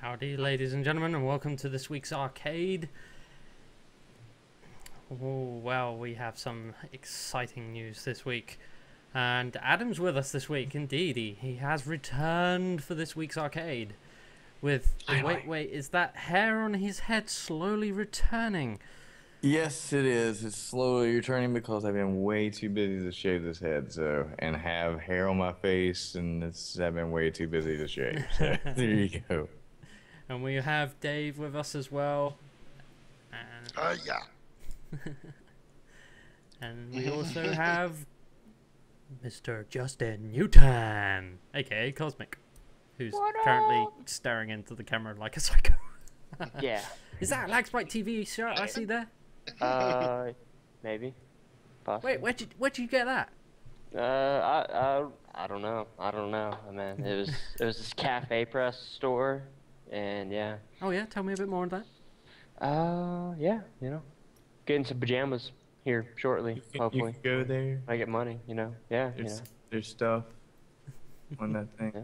Howdy, ladies and gentlemen, and welcome to this week's arcade. Oh, well, we have some exciting news this week. And Adam's with us this week, indeed. He has returned for this week's arcade. With, wait, is that hair on his head slowly returning? Yes, it is. It's slowly returning because I've been way too busy to shave this head, and have hair on my face, and I've been way too busy to shave. So there you go. And we have Dave with us as well. And, yeah. and we also have Mr. Justin Newton, aka Cosmic, who's currently staring into the camera like a psycho. Yeah. Is that a LagSpike TV shirt I see there? Maybe. Possibly. Wait, where'd you get that? I don't know. I mean, it was this cafe press store, and yeah. Oh yeah, tell me a bit more on that. Yeah, getting some pajamas here shortly, hopefully. You can go there. I get money, yeah, There's stuff on that thing. Yeah.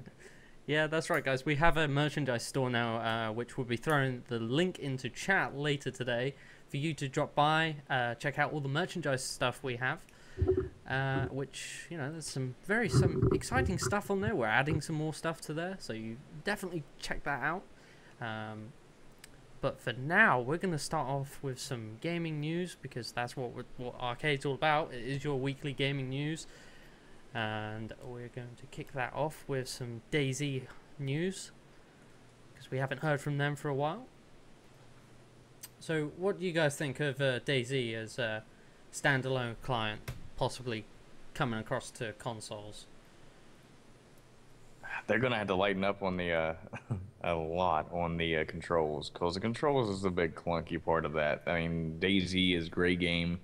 Yeah, that's right, guys. We have a merchandise store now, which we'll be throwing the link into chat later today for you to drop by, check out all the merchandise stuff we have. Which, there's some exciting stuff on there. We're adding some more stuff to there, so you definitely check that out. But for now, we're going to start off with some gaming news, because that's what Arcade's all about. It is your weekly gaming news. And we're going to kick that off with some DayZ news, because we haven't heard from them for a while. So what do you guys think of DayZ as a standalone client possibly coming across to consoles? They're gonna have to lighten up on the a lot on the controls, because the controls is the big clunky part of that. I mean, DayZ is a great game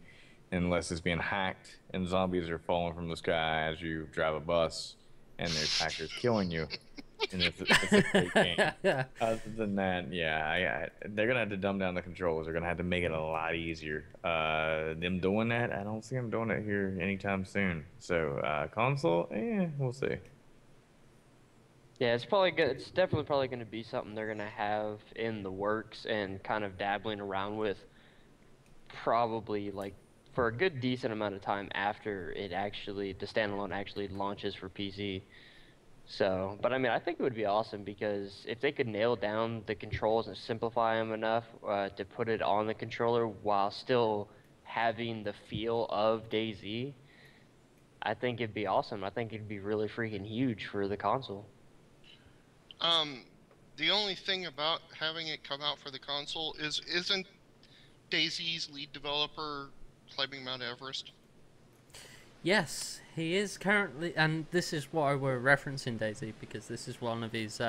unless it's being hacked and zombies are falling from the sky as you drive a bus and there's hackers killing you. And it's a great game. Other than that, yeah, they're gonna have to dumb down the controls. They're gonna have to make it a lot easier. Them doing that, I don't see them doing it here anytime soon. So console, we'll see. Yeah, it's probably good. It's definitely probably going to be something they're going to have in the works and kind of dabbling around with, probably like for a good decent amount of time after the standalone actually launches for PC. So, but I mean, I think it would be awesome, because if they could nail down the controls and simplify them enough to put it on the controller while still having the feel of DayZ, I think it'd be awesome. I think it'd be really freaking huge for the console. The only thing about having it come out for the console isn't DayZ's lead developer climbing Mount Everest? Yes, he is currently, and this is why we're referencing DayZ, because this is one of his,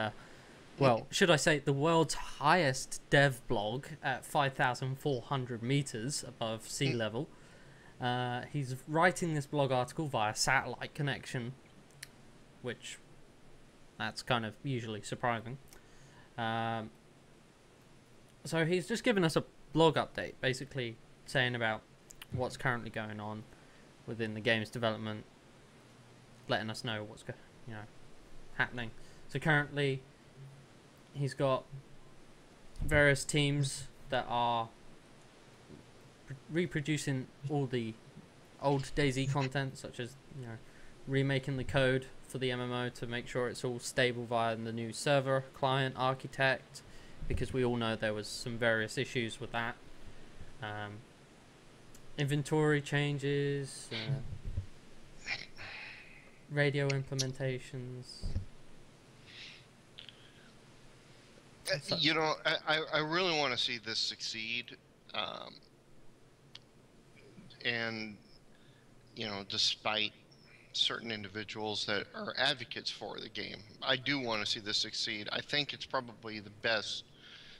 well, should I say, the world's highest dev blog at 5,400 meters above sea level. He's writing this blog article via satellite connection, which that's kind of usually surprising. So he's just given us a blog update, basically saying about what's currently going on within the game's development, letting us know what's happening. So currently, he's got various teams that are reproducing all the old DayZ content, such as remaking the code for the MMO to make sure it's all stable via the new server client architect, because we all know there was some various issues with that. Inventory changes, radio implementations. I really want to see this succeed, and despite certain individuals that are advocates for the game, I do want to see this succeed. I think it's probably the best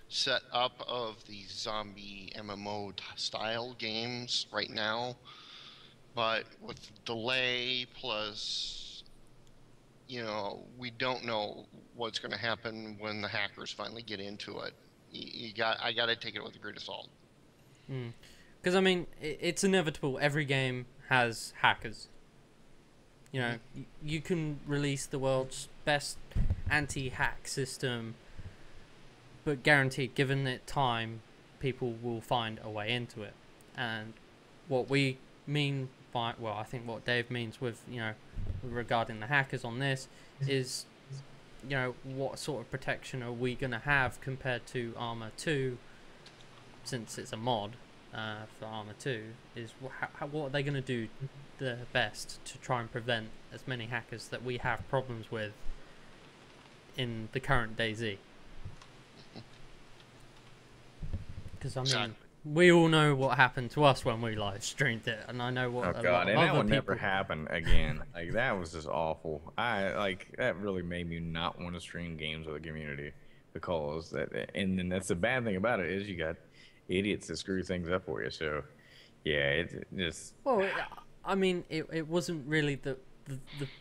set up of the zombie MMO style games right now, but with delay plus we don't know what's going to happen when the hackers finally get into it. I got to take it with a grain of salt, because I mean, it's inevitable. Every game has hackers. You can release the world's best anti-hack system but guaranteed, given it time, people will find a way into it. And what we mean by, well, I think what Dave means with, regarding the hackers on this is, what sort of protection are we going to have compared to Armor 2, since it's a mod for Armor 2, is what are they going to do the best to try and prevent as many hackers that we have problems with in the current DayZ. Because, I mean, we all know what happened to us when we live streamed it, and I know what Oh god, and that would never happen again. Like, that was just awful. That really made me not want to stream games with the community, because and then that's the bad thing about it, is you got idiots that screw things up for you. So yeah, it just, well, I mean, it wasn't really the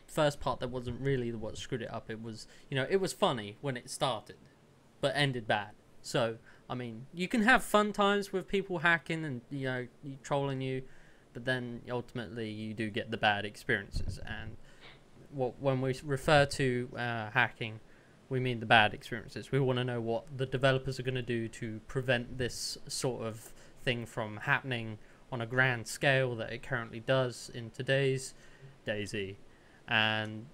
first part that wasn't really what screwed it up. It was, it was funny when it started, but ended bad. So, I mean, you can have fun times with people hacking and, trolling you, but then ultimately you do get the bad experiences. And when we refer to hacking, we mean the bad experiences. We want to know what the developers are going to do to prevent this sort of thing from happening on a grand scale that it currently does in today's DayZ. And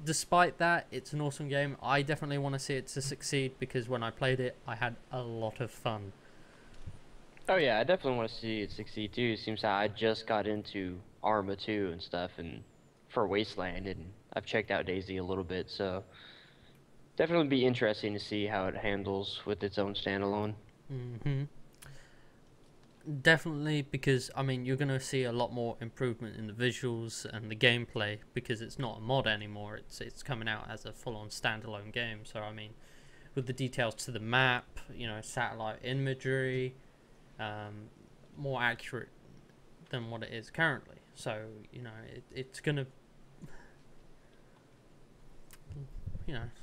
despite that, it's an awesome game. I definitely want to see it to succeed, because when I played it, I had a lot of fun. Oh yeah, I definitely want to see it succeed too. Seems like I just got into Arma 2 and stuff, and for Wasteland, and I've checked out DayZ a little bit, so definitely be interesting to see how it handles with its own standalone. Definitely, because I mean, you're going to see a lot more improvement in the visuals and the gameplay, because it's not a mod anymore. It's coming out as a full-on standalone game. So I mean, with the details to the map, satellite imagery, more accurate than what it is currently. So it's going to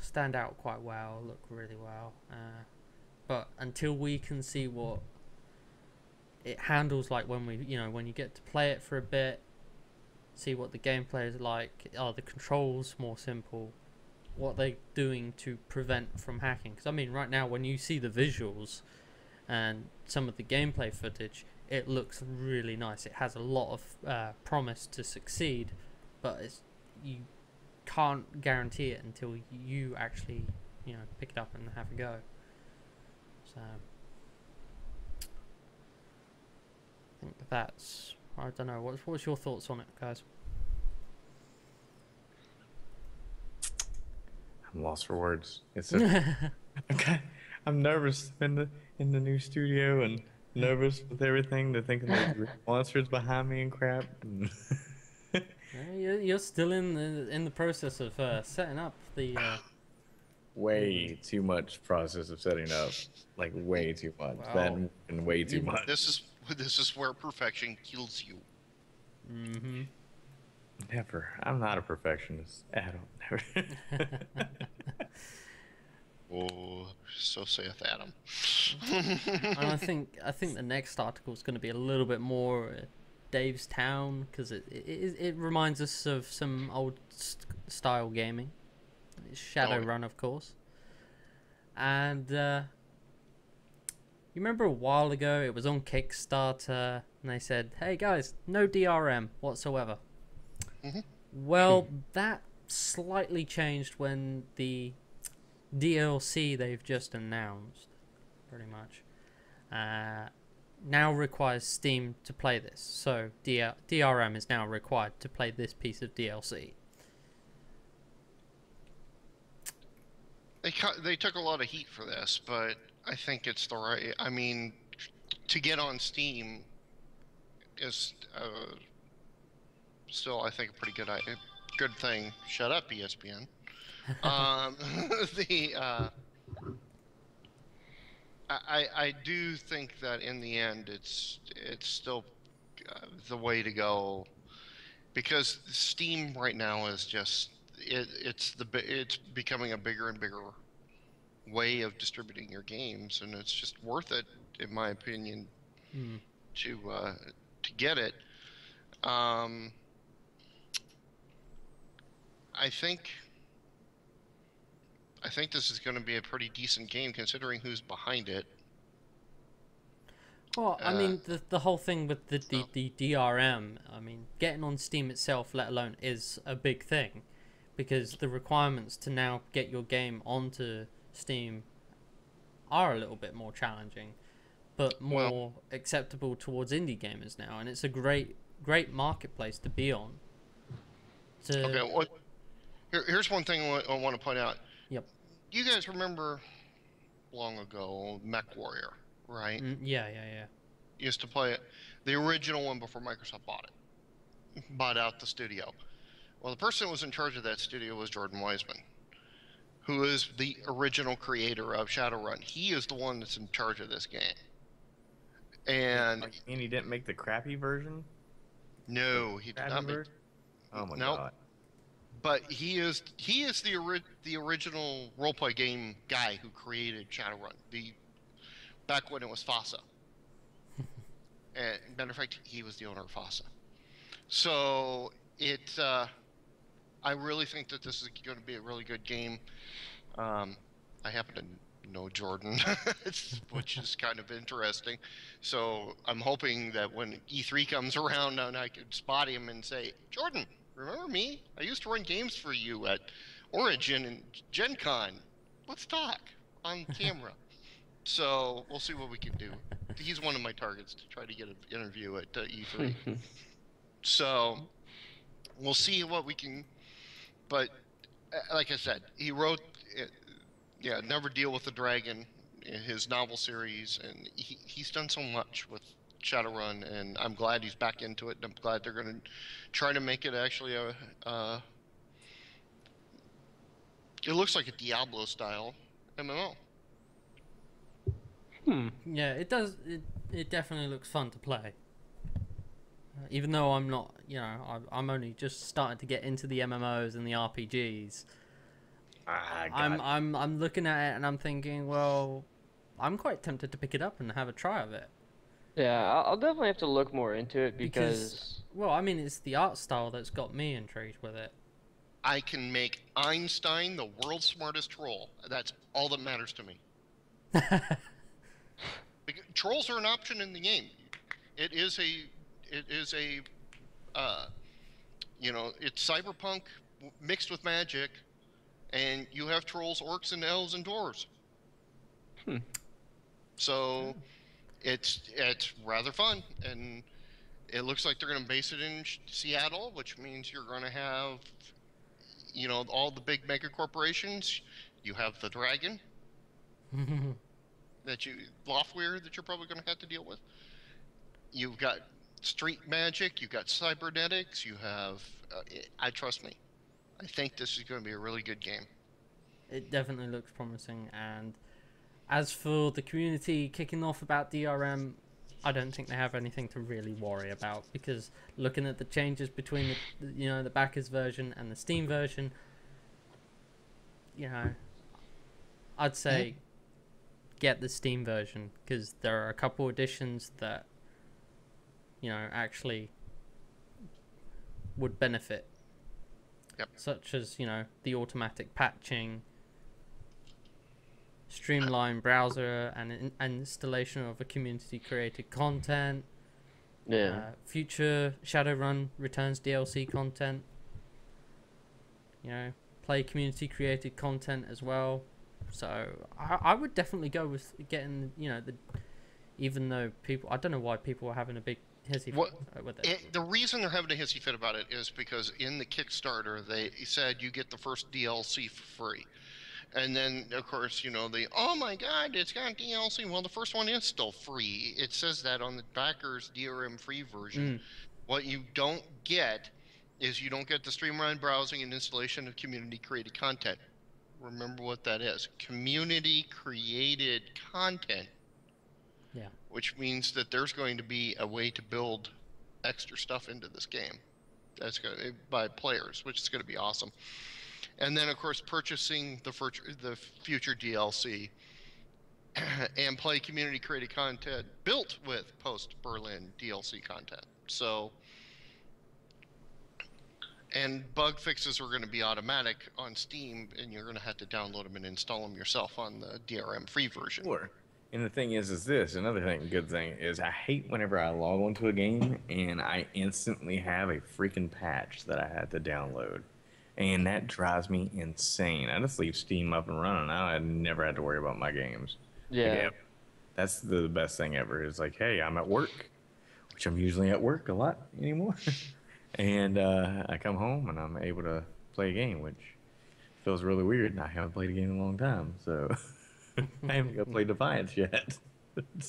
stand out quite well, look really well. But until we can see what it handles like when when you get to play it for a bit, see what the gameplay is like, are the controls more simple, what they're doing to prevent from hacking. Because I mean, right now when you see the visuals and some of the gameplay footage, it looks really nice. It has a lot of promise to succeed, but you can't guarantee it until you actually pick it up and have a go. So I think that's, I don't know, what's your thoughts on it, guys? I'm lost for words. It's I'm nervous in the new studio, and nervous with everything. They're thinking there's monsters behind me and crap. You're still in the process of setting up the way too much process of setting up, like way too much. Wow. That and way too much. This is where perfection kills you. Mm-hmm. Never. I'm not a perfectionist. Adam. Never. Oh, so saith Adam. And I think the next article is going to be a little bit more Dave's Town, because it reminds us of some old style gaming. It's Shadowrun, of course. And you remember a while ago it was on Kickstarter and they said, hey guys, no DRM whatsoever. Mm-hmm. Well, that slightly changed when the DLC they've just announced, pretty much, now requires Steam to play this. So DRM is now required to play this piece of DLC. They took a lot of heat for this, but I think it's the right. I mean, to get on Steam is still, I think, a pretty good thing. Shut up, ESPN. I do think that in the end, it's still the way to go, because Steam right now is just it's becoming a bigger and bigger way of distributing your games, and it's just worth it, in my opinion, to get it. I I think this is going to be a pretty decent game considering who's behind it. Well, I mean, the whole thing with the so- DRM, I mean, getting on Steam itself, let alone, is a big thing, because the requirements to now get your game onto Steam are a little bit more challenging, but more acceptable towards indie gamers now, and it's a great marketplace to be on. Okay, here's one thing I want to point out. Yep. You guys remember long ago Mech Warrior, right? Yeah. Used to play it, the original one before Microsoft bought out the studio. Well, the person who was in charge of that studio was Jordan Weisman, who is the original creator of Shadowrun. He is the one that's in charge of this game. And he didn't make the crappy version? no, he did not make. Oh my Nope. god. But he is the original roleplay game guy who created Shadowrun, back when it was FASA. And matter of fact, he was the owner of FASA. So I really think that this is going to be a really good game. I happen to know Jordan, which is kind of interesting. So I'm hoping that when E3 comes around, and I could spot him and say, Jordan, remember me? I used to run games for you at Origin and Gen Con. Let's talk on camera. So we'll see what we can do. He's one of my targets to try to get an interview at E3. So we'll see what we can. But like I said, he wrote, Never Deal with the Dragon, in his novel series, and he's done so much with Shadowrun, and I'm glad he's back into it. And I'm glad they're going to try to make it actually it looks like a Diablo style MMO. Yeah, it does. It definitely looks fun to play. Even though I'm not, I'm only just starting to get into the MMOs and the RPGs. I'm looking at it and I'm thinking, well, I'm quite tempted to pick it up and have a try of it. Yeah, I'll definitely have to look more into it because well, I mean, it's the art style that's got me intrigued with it. I can make Einstein the world's smartest troll. That's all that matters to me. Because trolls are an option in the game. It's cyberpunk mixed with magic, and you have trolls, orcs, and elves and dwarves. So it's rather fun, and it looks like they're going to base it in Seattle, which means you're going to have, all the big mega corporations. You have the dragon. Loftweir that you're probably going to have to deal with. You've got street magic, you've got cybernetics, you have... trust me, I think this is going to be a really good game. It definitely looks promising, and as for the community kicking off about DRM, I don't think they have anything to really worry about, because looking at the changes between the backers version and the Steam version, I'd say get the Steam version, because there are a couple additions that actually would benefit. Yep. Such as the automatic patching, streamlined browser, and installation of a community created content. Future Shadowrun returns DLC content. Play community created content as well. So I would definitely go with getting even though people, I don't know why people are having a big hissy fit with it. The reason they're having a hissy fit about it is because in the Kickstarter they said you get the first DLC for free. And then, of course, oh my god, it's got DLC. Well, the first one is still free. It says that on the backers DRM free version. What you don't get is you don't get the streamlined browsing and installation of community-created content. Remember what that is. Community-created content. Yeah. Which means that there's going to be a way to build extra stuff into this game. That's going to, by players, which is going to be awesome. And then, of course, purchasing the future DLC and play community-created content built with post-Berlin DLC content. So, And bug fixes are going to be automatic on Steam, and you're going to have to download them and install them yourself on the DRM free version. Sure. And the thing is this another thing, good thing is I hate whenever I log onto a game and I instantly have a freaking patch that I had to download, and that drives me insane. I just leave Steam up and running. I never had to worry about my games. Yeah. Like, that's the best thing ever. It's like, hey, I'm at work, which I'm usually at work a lot anymore, and I come home and I'm able to play a game, which feels really weird. And I haven't played a game in a long time, so. I haven't got to play Defiance yet.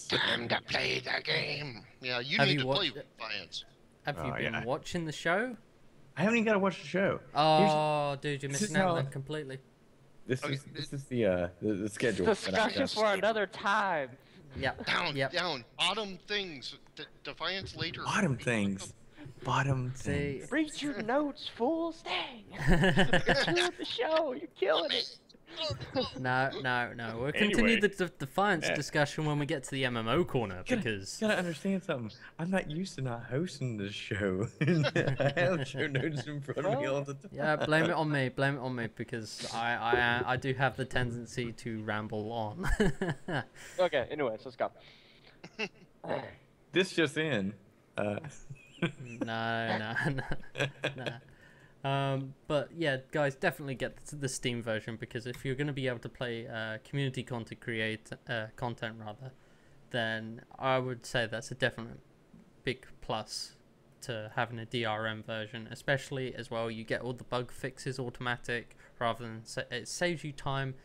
Time to play the game. Yeah, you Have need you to play watched it? Defiance. Have you been yeah. watching the show? I haven't even got to watch the show. Oh, dude, you're this missing is out on how- that completely. This Okay, is the schedule. that I Discussion got. for another time. Yep. Down, Yep. down. Bottom things. Defiance later. Bottom things. Bottom See, things. Read your notes, fools. Dang. You're killing the show. You're killing it. no. We'll Anyway. continue the Defiance Yeah. discussion when we get to the MMO corner because You gotta understand something. I'm not used to not hosting this show. I have show notes in front of me all the time. yeah, blame it on me. Blame it on me because I do have the tendency to ramble on. Okay, anyways, let's go. This just in. No. But yeah, guys, definitely get the Steam version because if you're going to be able to play community content content rather, then I would say that's a definite big plus to having a DRM version, especially as well. You get all the bug fixes automatic rather than it saves you time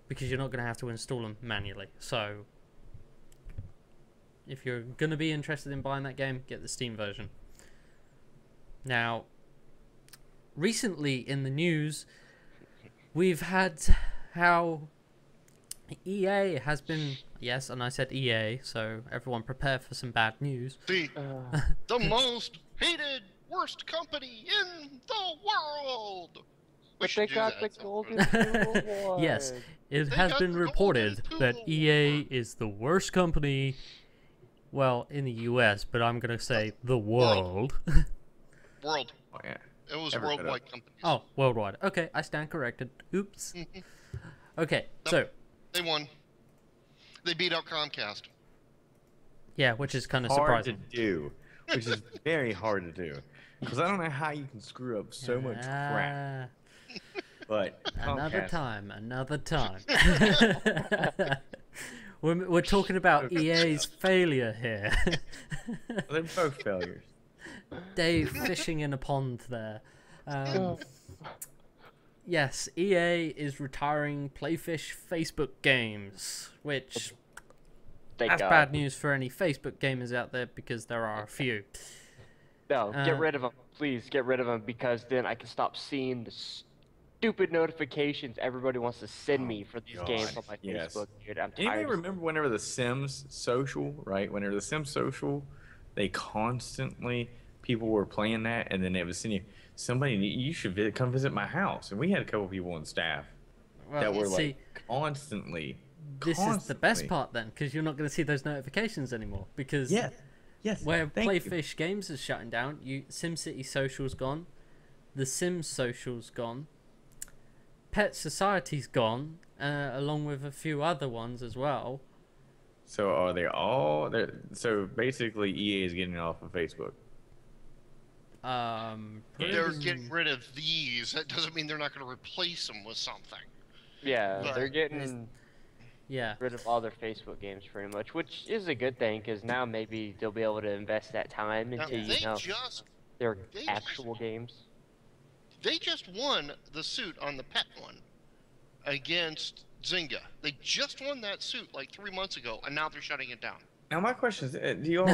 because you're not going to have to install them manually. So if you're going to be interested in buying that game, get the Steam version. Now, recently in the news, we've had how EA has been, yes, and I said EA, so everyone prepare for some bad news. The most hated, worst company in the world. We But should they do got that the sometime. Golden Shoe Award. Yes, it They has got been the reported golden that tool. EA is the worst company, well, in the US, but I'm going to say the world. World. Oh, yeah. It was Never could've. worldwide companies. Oh, worldwide. Okay, I stand corrected. Oops. Okay, so, They won. They beat out Comcast. yeah, which is kind of Hard surprising. to do, which is very hard to do, because I don't know how you can screw up so much crap. But Another Comcast- another time. we're talking about EA's failure here. They're both failures. Dave fishing in a pond there. Yes, EA is retiring Playfish Facebook games, which Thank that's God. bad news for any Facebook gamers out there because there are a few. No, get rid of them. Please get rid of them because then I can stop seeing the stupid notifications everybody wants to send me for these games on my yes. Facebook. Dude, I'm Anybody tired. of- remember whenever the Sims Social, right? Whenever the Sims Social, they constantly people were playing that, and then they would send you somebody. You should come visit my house, and we had a couple people on staff that were see, like constantly. this is the best constantly- part then, because you're not going to see those notifications anymore. Because Yes. where Thank you. Playfish Games is shutting down, SimCity Social's gone, The Sims Social's gone, Pet Society's gone, along with a few other ones as well. So are they all? So basically, EA is getting off of Facebook. They're pretty- getting rid of these. That doesn't mean they're not going to replace them with something. Yeah, But they're getting yeah. rid of all their Facebook games pretty much, which is a good thing because now maybe they'll be able to invest that time Now, into they just their they- actual games. they just won the suit on the pet one against Zynga. They just won that suit like 3 months ago, and now they're shutting it down. Now my question is, do y'all?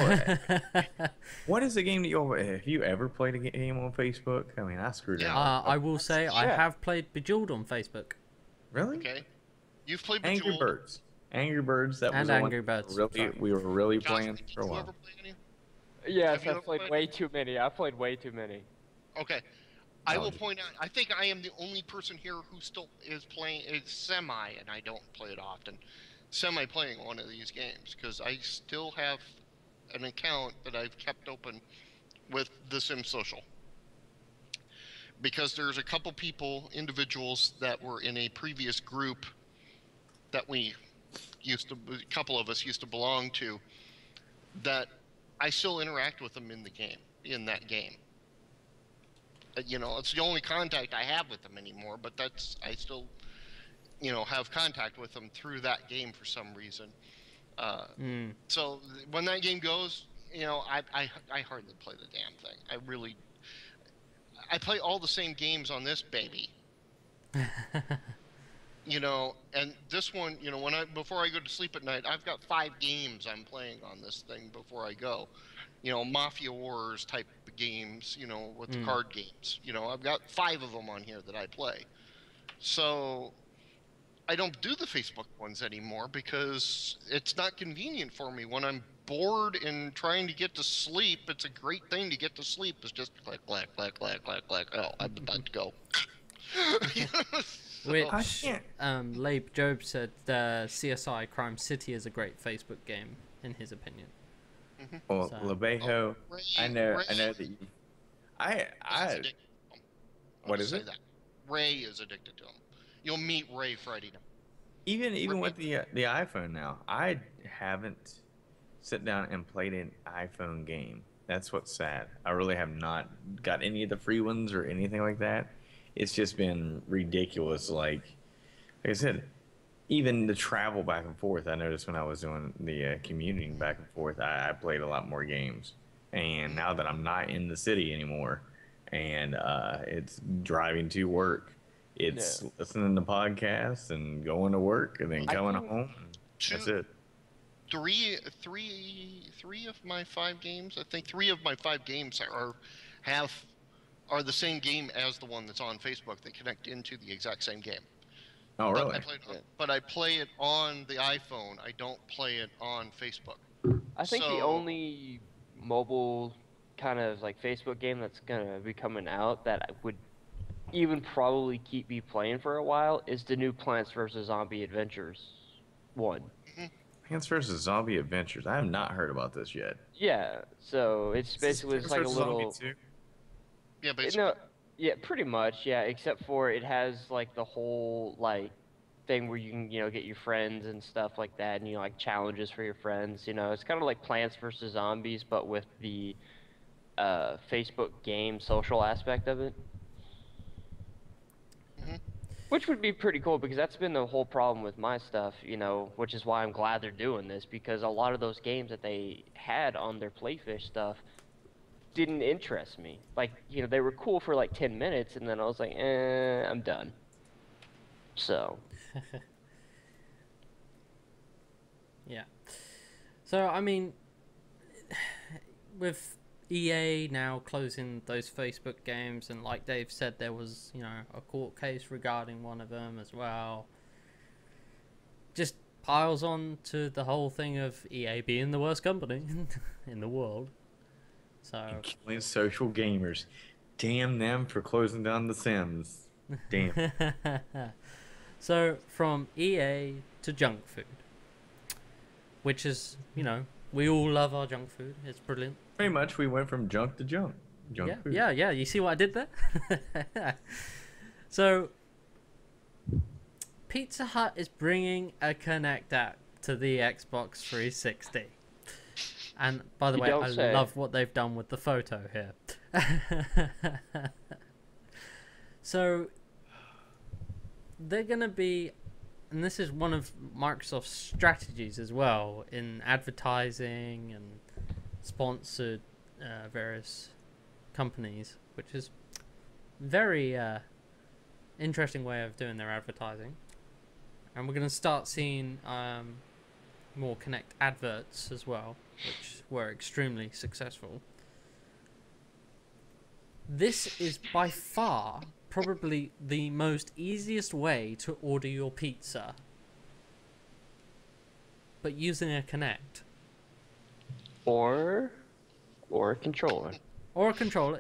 What is the game that y'all? Have you ever played a game on Facebook? I mean, I screwed it Yeah. up. I will say I Yeah. have played Bejeweled on Facebook. Really? Okay, you've played Angry Bejeweled. Birds. Angry Birds. That was And the one Angry Birds, Really, sorry. we were really Josh, playing did for a you while. ever play any? Yes, you I've ever played played- way too many. I've played way too many. Okay. I will Oh. point out, I think I am the only person here who still is playing, is semi, and I don't play it often, semi-playing one of these games, because I still have an account that I've kept open with The Sims Social. because there's a couple people, individuals that were in a previous group that a couple of us used to belong to, that I still interact with them in that game. It's the only contact I have with them anymore, but I still, have contact with them through that game for some reason. So when that game goes, I hardly play the damn thing. I play all the same games on this baby. And this one, before I go to sleep at night, I've got 5 games I'm playing on this thing before I go. Mafia Wars type games, with the card games. I've got 5 of them on here that I play. So I don't do the Facebook ones anymore because it's not convenient for me. When I'm bored and trying to get to sleep, it's a great thing to get to sleep. It's just click, click, click, click, click, click. Oh, I'm about to go. Which, Labe Job said CSI Crime City is a great Facebook game, in his opinion. Well, So- Lebejo, I know that you... What is it? That. Ray is addicted to them. You'll meet Ray Friday night. Even with the iPhone now, I haven't sit down and played an iPhone game. That's what's sad. I really have not got any of the free ones or anything like that. It's just been ridiculous. Like I said, even the travel back and forth. I noticed when I was doing the commuting back and forth, I played a lot more games. And now that I'm not in the city anymore, and it's driving to work, it's listening to podcasts and going to work and then coming home. That's it. Three of my 5 games. I think 3 of my 5 games are the same game as the one that's on Facebook. They connect into the exact same game. Oh, really? But I play it on the iPhone. I don't play it on Facebook. I think the only mobile kind of like Facebook game that's gonna be coming out that would even probably keep me playing for a while is the new Plants vs. Zombie Adventures 1. Plants vs. Zombie Adventures. I have not heard about this yet. Yeah, so it's basically just like a little... Yeah, basically. Yeah, pretty much, yeah, except for it has like the whole like thing where you can, get your friends and stuff like that, and like challenges for your friends, It's kind of like Plants vs. Zombies, but with the Facebook game social aspect of it. Which would be pretty cool, because that's been the whole problem with my stuff, which is why I'm glad they're doing this, because a lot of those games that they had on their Playfish stuff didn't interest me. Like, they were cool for like 10 minutes, and then I was like, I'm done. So. Yeah. So, I mean, with EA now closing those Facebook games, and like Dave said, there was, a court case regarding one of them as well. Just piles on to the whole thing of EA being the worst company in the world. So killing social gamers. Damn them for closing down The Sims. Damn. So from EA to junk food, which is, we all love our junk food. It's brilliant. Pretty much, we went from junk to junk. Food. Yeah. You see what I did there? So, Pizza Hut is bringing a Kinect app to the Xbox 360. And by the way, I love what they've done with the photo here. So, they're going to be, and this is one of Microsoft's strategies as well in advertising and sponsored various companies, which is very interesting way of doing their advertising. And we're going to start seeing more Kinect adverts as well, which were extremely successful. This is by far probably the most easiest way to order your pizza, but using a Kinect. Or a controller. Or a controller,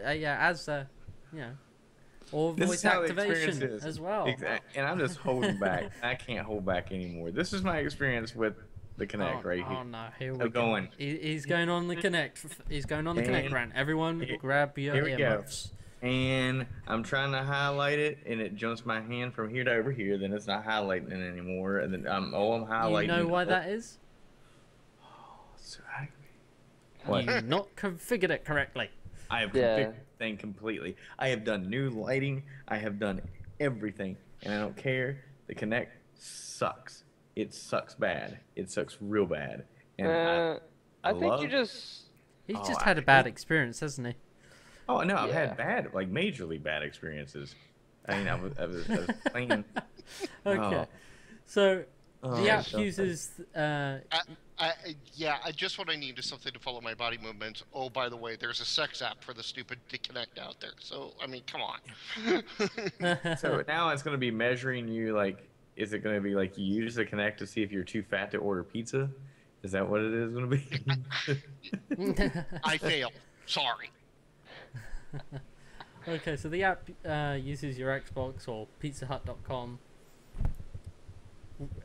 or voice activation as well. Exactly. And I'm just holding back. I can't hold back anymore. This is my experience with the Kinect right here. Oh no, here we go. He's going on the Kinect. He's going on the Kinect rant. Everyone, grab your earmuffs. and I'm trying to highlight it, and it jumps my hand from here to over here. Then it's not highlighting it anymore, and then I'm You highlighting. know it. why that is? So You not configured it correctly. I have Yeah. configured the thing completely. I have done new lighting. I have done everything, and I don't care. The Connect sucks. It sucks bad. It sucks real bad. And I think love. you just. He's Oh, just I had a bad hate- experience, hasn't he? Oh no, I've Yeah. had bad, like majorly bad experiences. I mean, I was playing. Okay. Oh, So oh, the app so- uses. Yeah, just what I need is something to follow my body movements. Oh, by the way, there's a sex app for the stupid to connect out there. So, I mean, come on. So now it's going to be measuring you. Like, is it going to be like you use the Connect to see if you're too fat to order pizza? Is that what it is going to be? I failed. Sorry. Okay, so the app uses your Xbox or PizzaHut.com.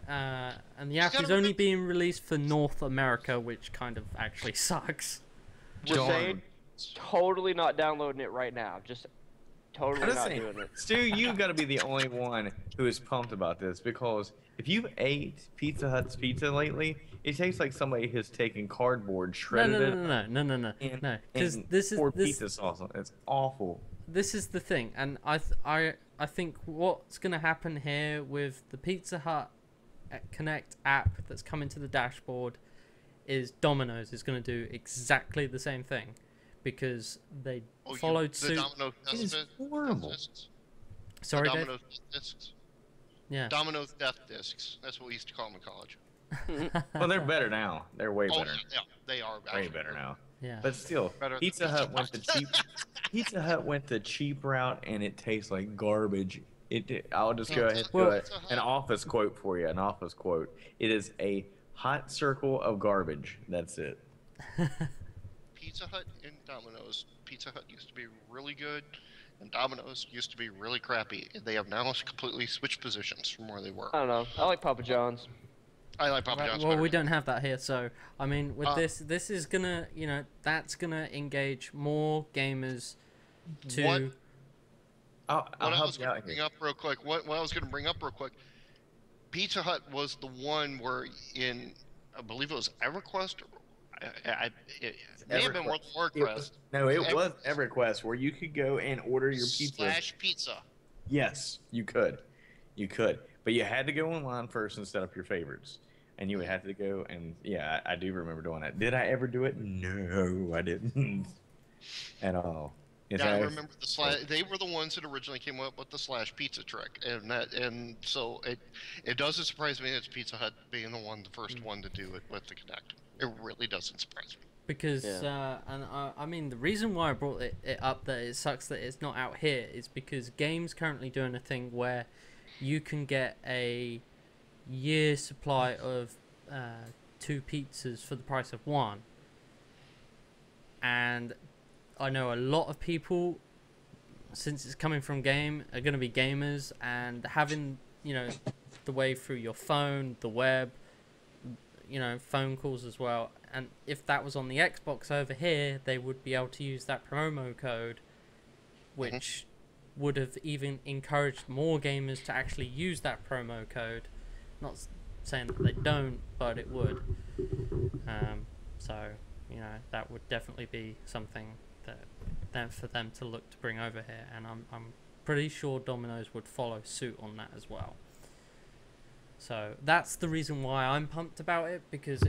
And the app gotta is only remember- being released for North America, which kind of actually sucks. We're Darn. saying totally not downloading it right now. Just totally I'm just not saying, doing it. Stu, you've got to be the only one who is pumped about this because if you've ate Pizza Hut's pizza lately, it tastes like somebody has taken cardboard, No, shredded it, no, and, because and this is poured this. pizza sauce on it. It's awful. This is the thing, and I think what's gonna happen here with the Pizza Hut Connect app that's coming to the dashboard is Domino's is gonna do exactly the same thing, because they followed the suit. Domino's It is death horrible. discs? Sorry, the Dave. Domino's death discs. Yeah. Domino's death discs. That's what we used to call them in college. Well, they're better now. They're way Oh, better. yeah, they are. Way actually better now. Yeah. But still, Better than Pizza Hut went the cheap. Pizza Hut went the cheap route, and it tastes like garbage. I'll just go ahead and Well- do an office quote for you. An office quote. It is a hot circle of garbage. That's it. Pizza Hut and Domino's. Pizza Hut used to be really good, and Domino's used to be really crappy. They have now completely switched positions from where they were. I don't know. I like Papa John's. I like Papa John's Well, better. we don't have that here, so I mean, with Uh, this is gonna, that's gonna engage more gamers to. What- I'll What I help was you going out to bring here. up real quick, what I was going to bring up real quick, Pizza Hut was the one where I believe it was EverQuest. It may have been World of Warcraft. It was EverQuest where you could go and order your pizza. / pizza. Yes, you could. You could. But you had to go online first and set up your favorites. And you would have to go and, yeah, I do remember doing that. Did I ever do it? No, I didn't. At all. Yes, Yeah, I remember the slash. They were the ones that originally came up with the / pizza trick, and so it doesn't surprise me that it's Pizza Hut being the first one to do it with the Connect. It really doesn't surprise me. Because Yeah. I mean, the reason why I brought it up that it sucks that it's not out here is because Game's currently doing a thing where you can get a year supply of 2 pizzas for the price of 1, and I know a lot of people, since it's coming from Game, are going to be gamers, and having the way through your phone, the web, phone calls as well. And if that was on the Xbox over here, they would be able to use that promo code, which would have even encouraged more gamers to actually use that promo code. Not saying that they don't, but it would. So, that would definitely be something that for them to look to bring over here. And I'm pretty sure Domino's would follow suit on that as well. So that's the reason why I'm pumped about it, because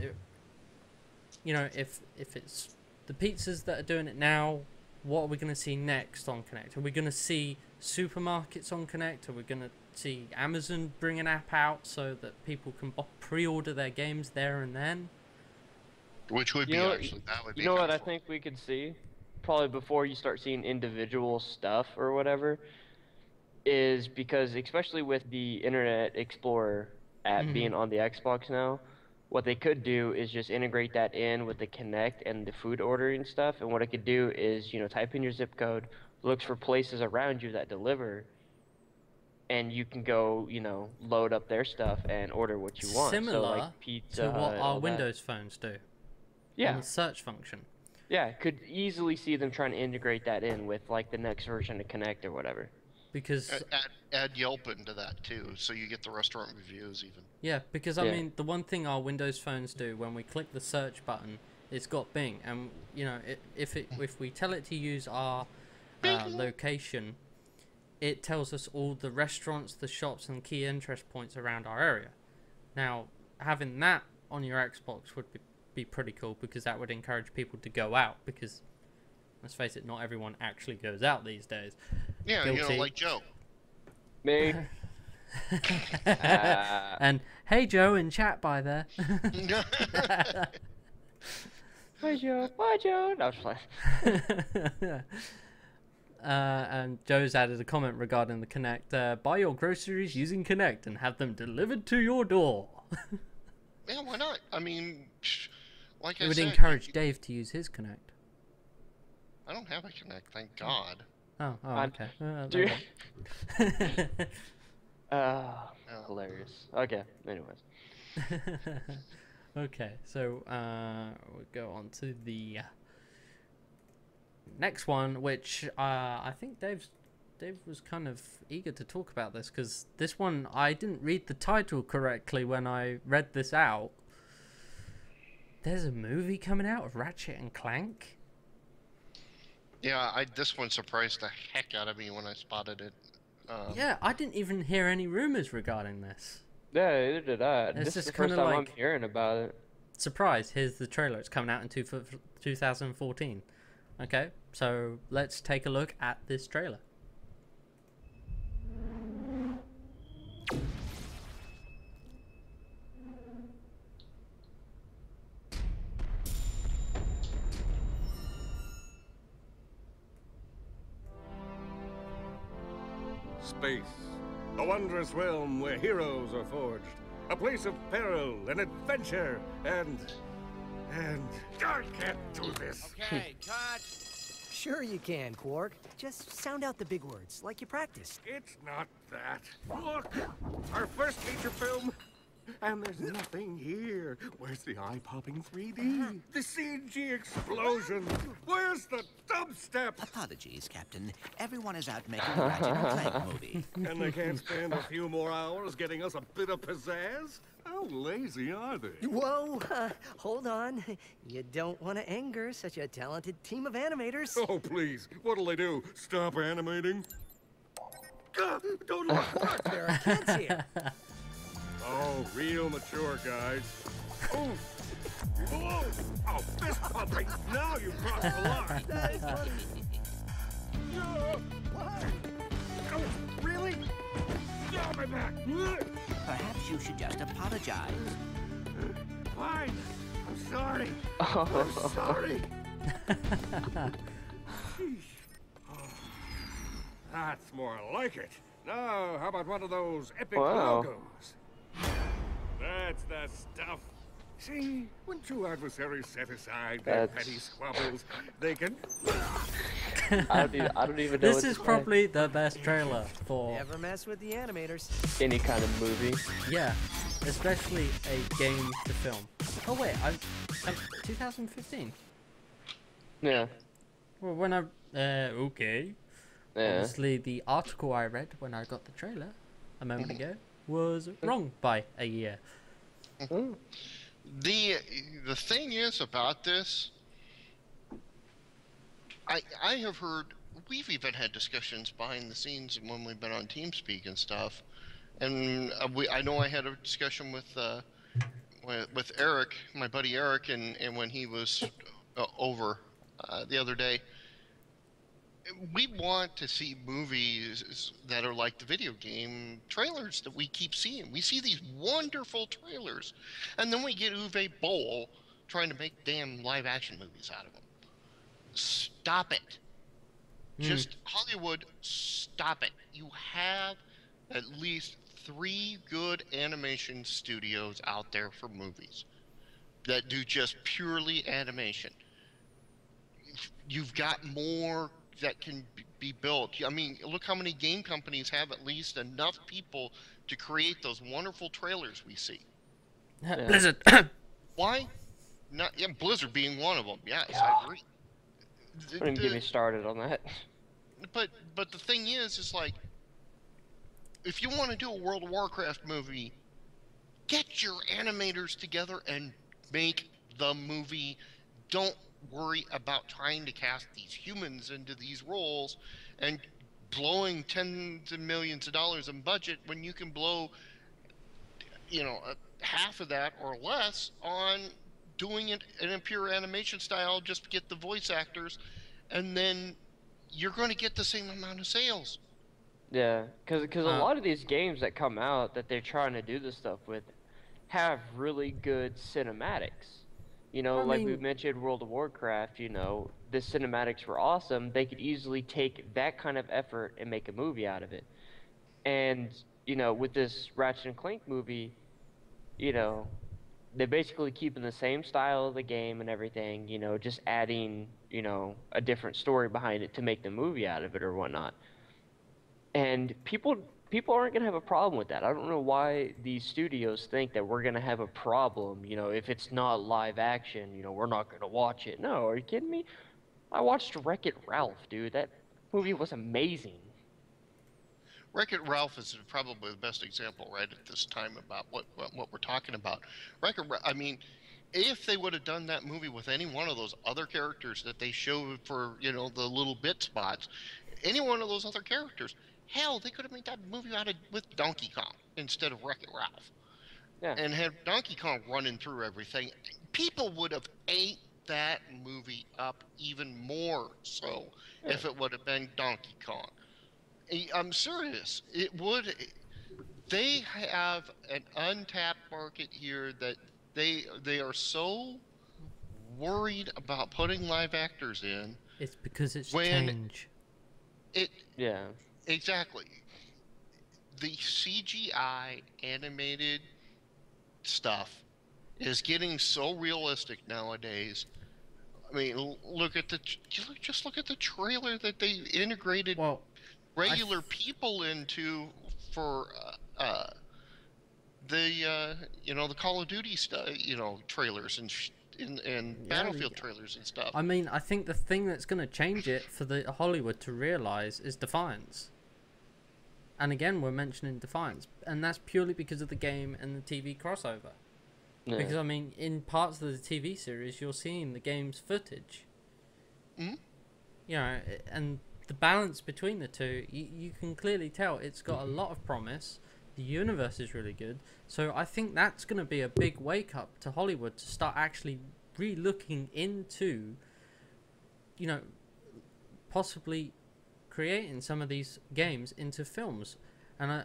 if it's the pizzas that are doing it now, what are we going to see next on Connect? Are we going to see supermarkets on Connect? Are we going to see Amazon bring an app out so that people can pre-order their games there and then? Which would You be know, actually that would be. You know what I kinda think we could see? Probably before you start seeing individual stuff or whatever, is because especially with the Internet Explorer app being on the Xbox now, what they could do is just integrate that in with the Kinect and the food ordering stuff. And what it could do is, type in your zip code, looks for places around you that deliver, and you can go, load up their stuff and order what you want. Similar so like pizza, to what and our all that. Windows phones do. Yeah. On the search function. Yeah, could easily see them trying to integrate that in with like the next version of Connect or whatever. Because Add Yelp into that too, so you get the restaurant reviews even. yeah, because I mean, the one thing our Windows phones do when we click the search button, it's got Bing, and you know, if we tell it to use our location, it tells us all the restaurants, the shops, and key interest points around our area. Now, having that on your Xbox would be pretty cool, because that would encourage people to go out, because let's face it, not everyone actually goes out these days. Yeah, Guilty. you know, like Joe. Me. And hey Joe in chat by there. Bye Joe. Bye Joe. No, I was playing. And Joe's added a comment regarding the Kinect. Buy your groceries using Kinect and have them delivered to your door. Yeah, why not? I mean, like It I would said, encourage Dave to use his Kinect. I don't have a Connect, thank God. Oh, okay. Dude. Hilarious. Okay, anyways. Okay, so we'll go on to the next one, which I think Dave was kind of eager to talk about this, because this one, I didn't read the title correctly when I read this out. There's a movie coming out of Ratchet and Clank? Yeah, this one surprised the heck out of me when I spotted it. Yeah, I didn't even hear any rumors regarding this. Yeah, neither did I. It's This is just the first kinda time I'm like- hearing about it. Surprise, here's the trailer. It's coming out in 2014. Okay, so let's take a look at this trailer. Space, a wondrous realm where heroes are forged. A place of peril and adventure and... I can't do this. Okay, cut. Sure you can, Quark. Just sound out the big words, like you practiced. It's not that. Look, our first feature film. And there's nothing here. Where's the eye-popping 3D? The CG explosion? Where's the dubstep? Apologies, Captain. Everyone is out making a Ratchet and Clank movie. And they can't spend a few more hours getting us a bit of pizzazz? How lazy are they? Whoa, hold on. You don't want to anger such a talented team of animators. Oh, please. What'll they do? Stop animating? Don't look! There are kids here. Oh, real mature, guys. Oh! Whoa! Oh, fist pumping! Now you've crossed the line! That is funny. What? Oh, really? Oh, my back! Perhaps you should just apologize. Fine. I'm sorry. I'm sorry. Sheesh. Oh, that's more like it. Now, how about one of those epic logos? That's the stuff. See, when two adversaries set aside their petty squabbles, they can... I don't even know. This what is to probably the best trailer for Never mess with the animators. say. Any kind of movie. yeah, especially a game to film. Oh wait, I'm 2015. Yeah. Well, when I okay. Yeah. Obviously, the article I read when I got the trailer a moment ago was wrong by a year. Oh. The thing is about this, I have heard, we've even had discussions behind the scenes when we've been on TeamSpeak and stuff, and I know I had a discussion with Eric, my buddy Eric, and when he was over the other day. We want to see movies that are like the video game trailers that we keep seeing. We see these wonderful trailers, and then we get Uwe Boll trying to make damn live-action movies out of them. Stop it. Just Hollywood, stop it. You have at least 3 good animation studios out there for movies that do just purely animation. You've got more that can be built. I mean, look how many game companies have at least enough people to create those wonderful trailers we see. Blizzard. Why? Not Blizzard being one of them. Yes, I agree. Don't even get me started on that. But the thing is like, if you want to do a World of Warcraft movie, get your animators together and make the movie. Don't worry about trying to cast these humans into these roles and blowing tens of millions of dollars in budget when you can blow, half of that or less on doing it in a pure animation style. Just get the voice actors, and then you're going to get the same amount of sales. Yeah, because a lot of these games that come out that they're trying to do this stuff with have really good cinematics. Like we mentioned World of Warcraft, the cinematics were awesome. They could easily take that kind of effort and make a movie out of it. And, with this Ratchet and Clank movie, they're basically keeping the same style of the game and everything, just adding, a different story behind it to make the movie out of it or whatnot. And people aren't going to have a problem with that. I don't know why these studios think that we're going to have a problem, if it's not live action, we're not going to watch it. No, are you kidding me? I watched Wreck-It Ralph, dude. That movie was amazing. Wreck-It Ralph is probably the best example right at this time about what we're talking about. I mean, if they would have done that movie with any one of those other characters that they showed for, the little bit spots, any one of those other characters, hell, they could have made that movie with Donkey Kong instead of Wreck-It Ralph. Yeah. And have Donkey Kong running through everything. People would have ate that movie up even more so if it would have been Donkey Kong. I'm serious. It would. They have an untapped market here that they are so worried about putting live actors in. It's because it's change. Yeah. Exactly. The CGI animated stuff is getting so realistic nowadays. I mean, just look at the trailer that they integrated regular people into for the Call of Duty stuff, trailers and Battlefield trailers and stuff. I mean, I think the thing that's going to change it for the Hollywood to realize is Defiance. And again, we're mentioning Defiance, and that's purely because of the game and the TV crossover. Yeah. Because, I mean, in parts of the TV series, you're seeing the game's footage. Mm-hmm. And the balance between the two, you can clearly tell it's got a lot of promise. The universe is really good. So I think that's going to be a big wake-up to Hollywood to start actually re-looking into, possibly creating some of these games into films. And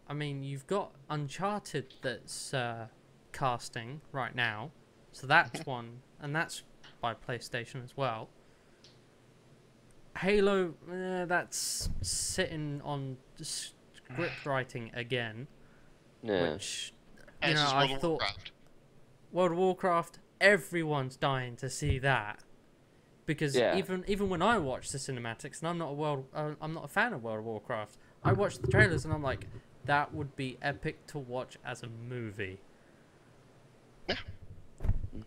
I mean, you've got Uncharted that's casting right now, so that's one, and that's by PlayStation as well. Halo, that's sitting on script writing again, which I thought World of Warcraft, everyone's dying to see that. Because even when I watch the cinematics, and I'm not a fan of World of Warcraft, I watch the trailers and I'm like, that would be epic to watch as a movie. Yeah.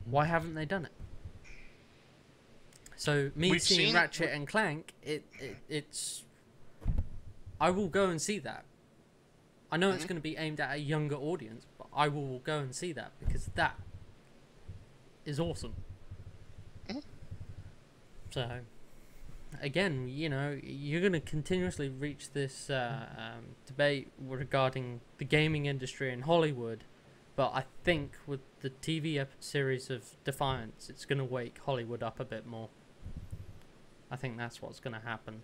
Why haven't they done it? So We've seeing Ratchet and Clank, it's I will go and see that. I know it's going to be aimed at a younger audience, but I will go and see that because that is awesome. So, again, you're going to continuously reach this debate regarding the gaming industry in Hollywood, but I think with the TV series of Defiance, it's going to wake Hollywood up a bit more. I think that's what's going to happen.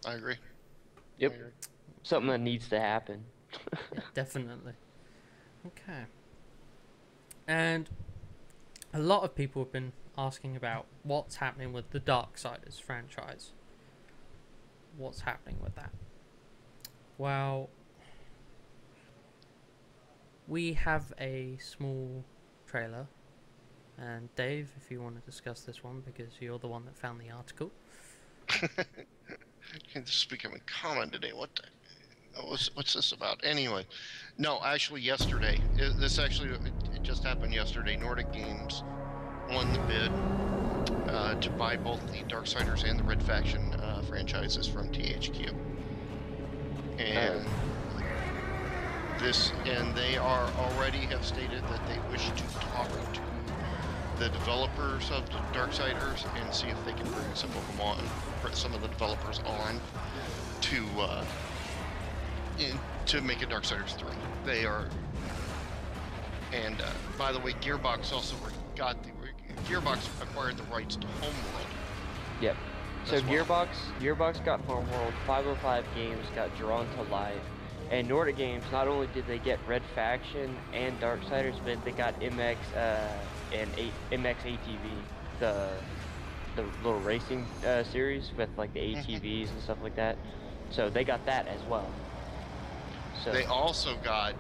I agree. Yep. Something that needs to happen. Yeah, definitely. Okay. And a lot of people have been asking about what's happening with the Darksiders franchise. What's happening with that? Well, we have a small trailer, and Dave, if you want to discuss this one, because you're the one that found the article. This is becoming common today. What's this about? Anyway, no, actually yesterday. It just happened yesterday. Nordic Games won the bid to buy both the Darksiders and the Red Faction franchises from THQ. And they are already have stated that they wish to talk to the developers of the Darksiders and see if they can bring some of the developers on to make a Darksiders 3. They are, and by the way, Gearbox also Gearbox acquired the rights to Homeworld. Yep. So Gearbox got Homeworld, 505 Games got Drawn to Life, and Nordic Games, not only did they get Red Faction and Darksiders, but they got MX and MX ATV, the little racing series with like the ATVs and stuff like that. So they got that as well. So they also got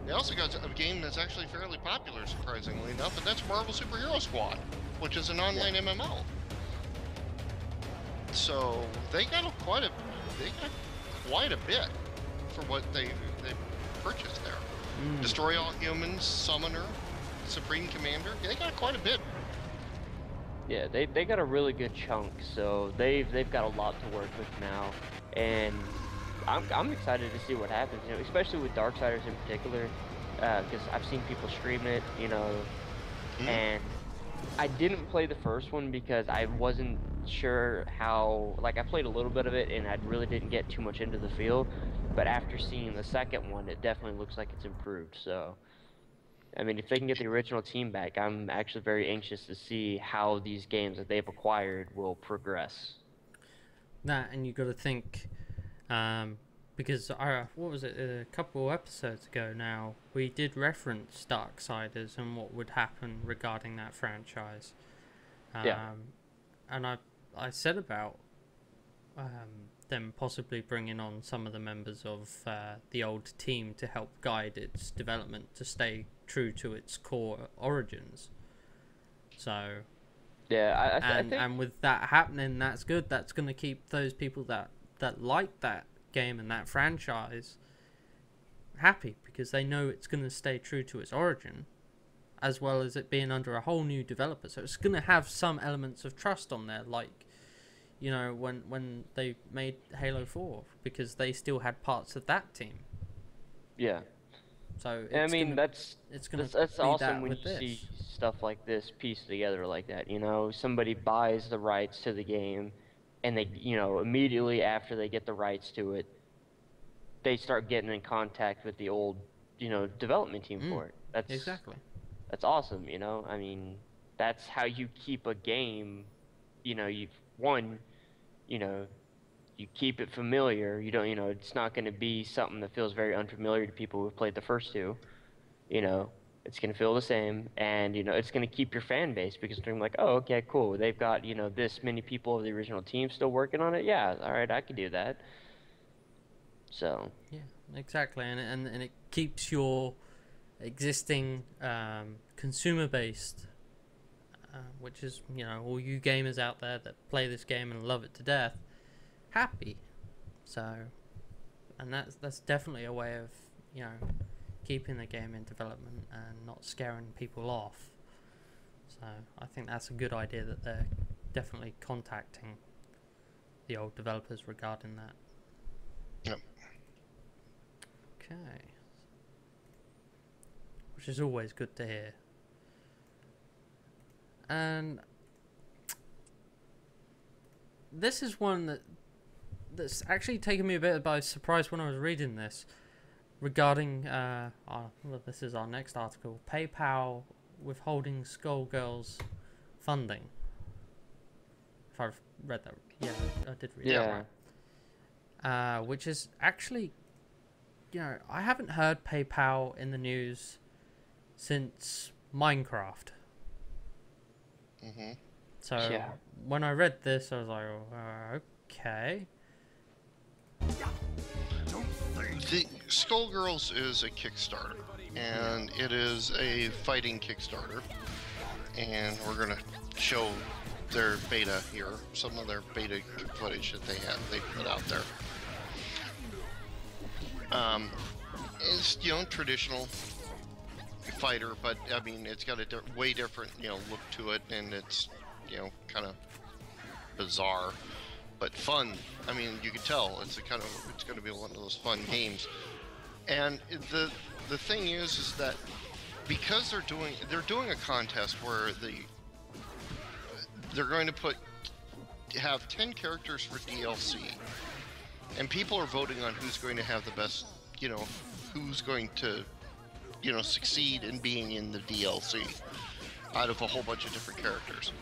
a game that's actually fairly popular, surprisingly enough, and that's Marvel Superhero Squad, which is an online MMO. So they got quite a bit for what they purchased there. Destroy All Humans, Summoner, Supreme Commander. They got quite a bit. Yeah, they got a really good chunk, so they've got a lot to work with now, and I'm excited to see what happens. You know, especially with Darksiders in particular, because I've seen people stream it, you know, and I didn't play the first one because I wasn't sure how. Like, I played a little bit of it, and I really didn't get too much into the feel. But after seeing the second one, it definitely looks like it's improved. So, I mean, if they can get the original team back, I'm actually very anxious to see how these games that they've acquired will progress. That, and you got to think, because what was it, a couple episodes ago now, we did reference Darksiders and what would happen regarding that franchise. And I said about them possibly bringing on some of the members of the old team to help guide its development to stay true to its core origins. So yeah, I think... and with that happening, that's good. That's going to keep those people that like that game and that franchise happy, because they know it's going to stay true to its origin, as well as it being under a whole new developer. So it's going to have some elements of trust on there, like, you know, when they made Halo 4, because they still had parts of that team. Yeah. So I mean, that's awesome that when you see stuff like this pieced together like that. You know, somebody buys the rights to the game, and they, you know, immediately after they get the rights to it, they start getting in contact with the old, you know, development team for it. That's awesome. You know, I mean, that's how you keep a game. You know, you keep it familiar. You don't, you know, it's not going to be something that feels very unfamiliar to people who've played the first two. You know, it's going to feel the same, and, you know, it's going to keep your fan base, because they're like, oh, okay, cool. They've got, you know, this many people of the original team still working on it. Yeah, all right, I can do that. So. Yeah, exactly, and it keeps your existing consumer-based, which is, you know, all you gamers out there that play this game and love it to death, happy. So, and that's definitely a way of, you know, keeping the game in development and not scaring people off. So I think that's a good idea that they're definitely contacting the old developers regarding that. Yep. Okay. Which is always good to hear. And this is one that's actually taken me a bit by surprise when I was reading this, regarding well, this is our next article: PayPal withholding Skullgirls funding. If I've read that, yeah, I did read that. Yeah. Which is actually, you know, I haven't heard PayPal in the news since Minecraft. So when I read this, I was like, oh, okay. The Skullgirls is a Kickstarter, and it is a fighting Kickstarter, and we're gonna show their beta here, some of their beta footage that they put out there. It's, you know, traditional fighter, but I mean, it's got a way different, you know, look to it, and it's you know, kind of bizarre, but fun. I mean, you can tell it's going to be one of those fun games. And the thing is that because they're doing a contest where they're going to have 10 characters for DLC, and people are voting on who's going to have the best, you know, who's going to, you know, succeed in being in the DLC out of a whole bunch of different characters.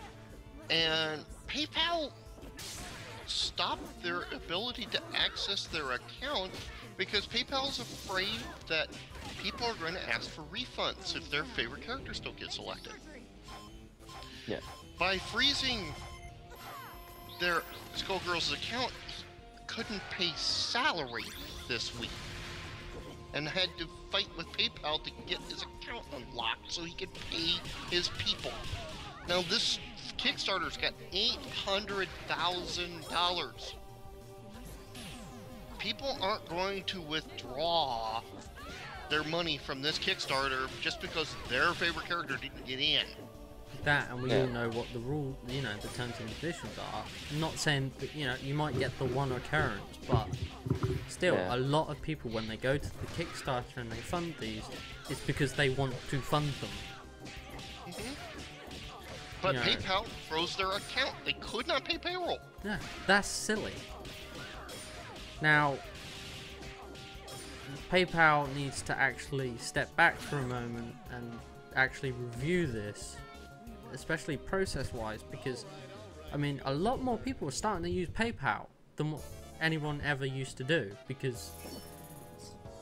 And PayPal stopped their ability to access their account because PayPal is afraid that people are going to ask for refunds if their favorite characters don't get selected. Yeah. By freezing their Skullgirls' account, he couldn't pay salary this week and had to fight with PayPal to get his account unlocked so he could pay his people. Now this Kickstarter's got $800,000. People aren't going to withdraw their money from this Kickstarter just because their favorite character didn't get in. That, and we all know what the rule, you know, the terms and conditions are. I'm not saying that, you know, you might get the one occurrence, but still, a lot of people, when they go to the Kickstarter and they fund these, it's because they want to fund them. But you know, PayPal froze their account. They could not pay payroll. Yeah, that's silly. Now, PayPal needs to actually step back for a moment and actually review this, especially process-wise, because, I mean, a lot more people are starting to use PayPal than what anyone ever used to do, because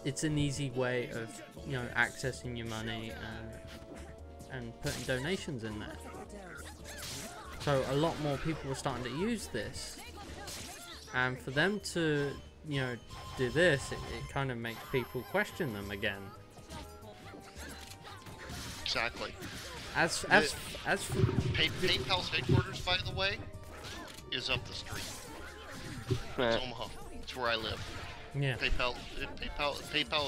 it's an easy way of, you know, accessing your money and putting donations in there. So a lot more people are starting to use this, and for them to, you know, do this, it kind of makes people question them again. Exactly. PayPal's headquarters, by the way, is up the street. It's Omaha. It's where I live. Yeah. PayPal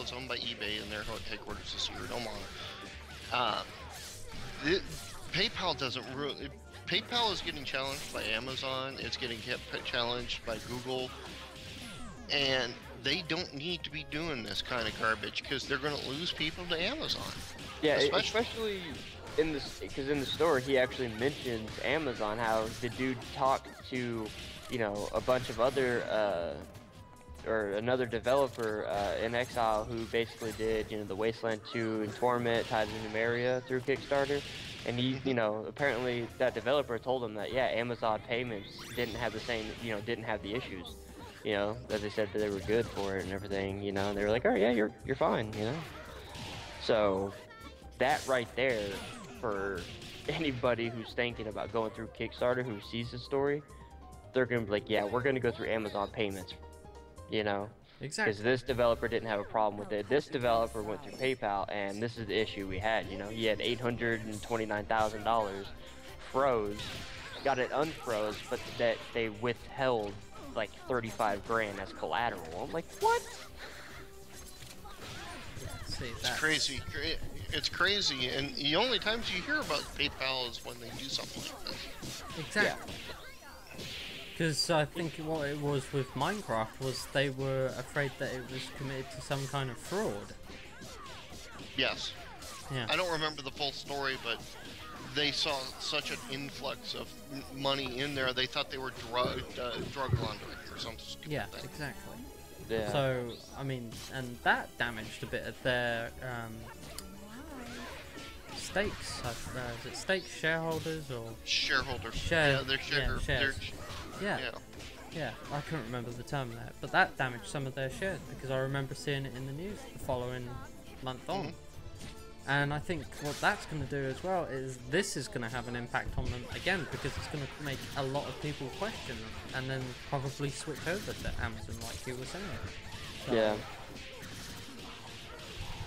is owned by eBay, and their headquarters is here in Omaha. PayPal doesn't really. PayPal is getting challenged by Amazon. It's getting challenged by Google, and they don't need to be doing this kind of garbage because they're going to lose people to Amazon. Yeah, especially in this, because in the store he actually mentions Amazon, how the dude talked to, you know, a bunch of other or another developer in Exile who basically did, you know, the Wasteland 2 and Torment, Tides of Numeria through Kickstarter, and he, you know, apparently that developer told him that, yeah, Amazon payments didn't have the same, you know, didn't have the issues, you know, that they said that they were good for it and everything, you know, and they were like, oh yeah, you're fine, you know. So that right there, for anybody who's thinking about going through Kickstarter who sees the story, they're gonna be like, yeah, we're gonna go through Amazon payments, you know. Exactly. Because this developer didn't have a problem with it. This developer went through PayPal, and this is the issue we had. You know, he had $829,000 froze, got it unfroze, but that they withheld like 35 grand as collateral. I'm like, what? See, it's crazy. It's crazy, and the only times you hear about PayPal is when they do something like this. Exactly. Because I think what it was with Minecraft was they were afraid that it was committed to some kind of fraud. Yes. Yeah. I don't remember the full story, but they saw such an influx of money in there, they thought they were drug laundering or something stupid thing. Exactly. Yeah. So, I mean, and that damaged a bit of their stakes. Is it stakes, shareholders, or shareholders? Shares. Yeah, they're shareholders. Shares. Yeah, I couldn't remember the term there, but that damaged some of their shares because I remember seeing it in the news the following month on. And I think what that's going to do as well is this is going to have an impact on them again because it's going to make a lot of people question them and then probably switch over to Amazon like you were saying. So, yeah.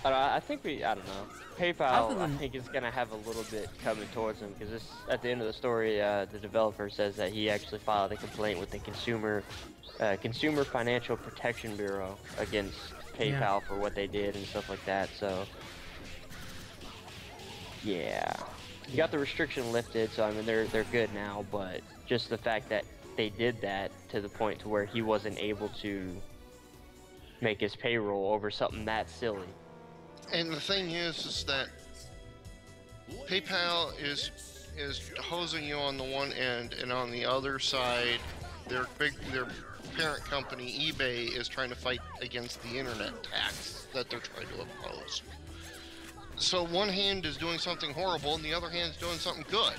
I think I don't know. PayPal, I think is going to have a little bit coming towards them because this, at the end of the story, the developer says that he actually filed a complaint with the Consumer Financial Protection Bureau against PayPal for what they did and stuff like that. So, yeah. he got the restriction lifted, so I mean they're good now. But just the fact that they did that to the point to where he wasn't able to make his payroll over something that silly. And the thing is that PayPal is hosing you on the one end, and on the other side, their parent company eBay is trying to fight against the internet tax that they're trying to impose. So one hand is doing something horrible, and the other hand is doing something good.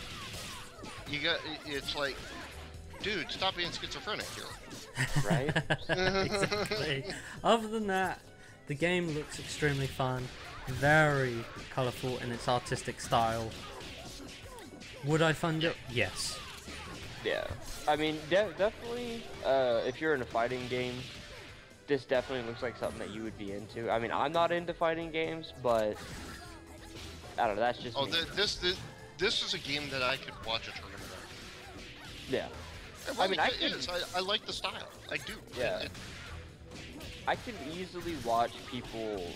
It's like, dude, stop being schizophrenic here. Right? Exactly. Other than that, the game looks extremely fun, very colourful in its artistic style. Would I fund it? Yes. Yeah. I mean, definitely, if you're in a fighting game, this definitely looks like something that you would be into. I mean, I'm not into fighting games, but I don't know, that's just me. This is a game that I could watch a tournament of. Yeah. I mean, I like the style. I do. Yeah. I can easily watch people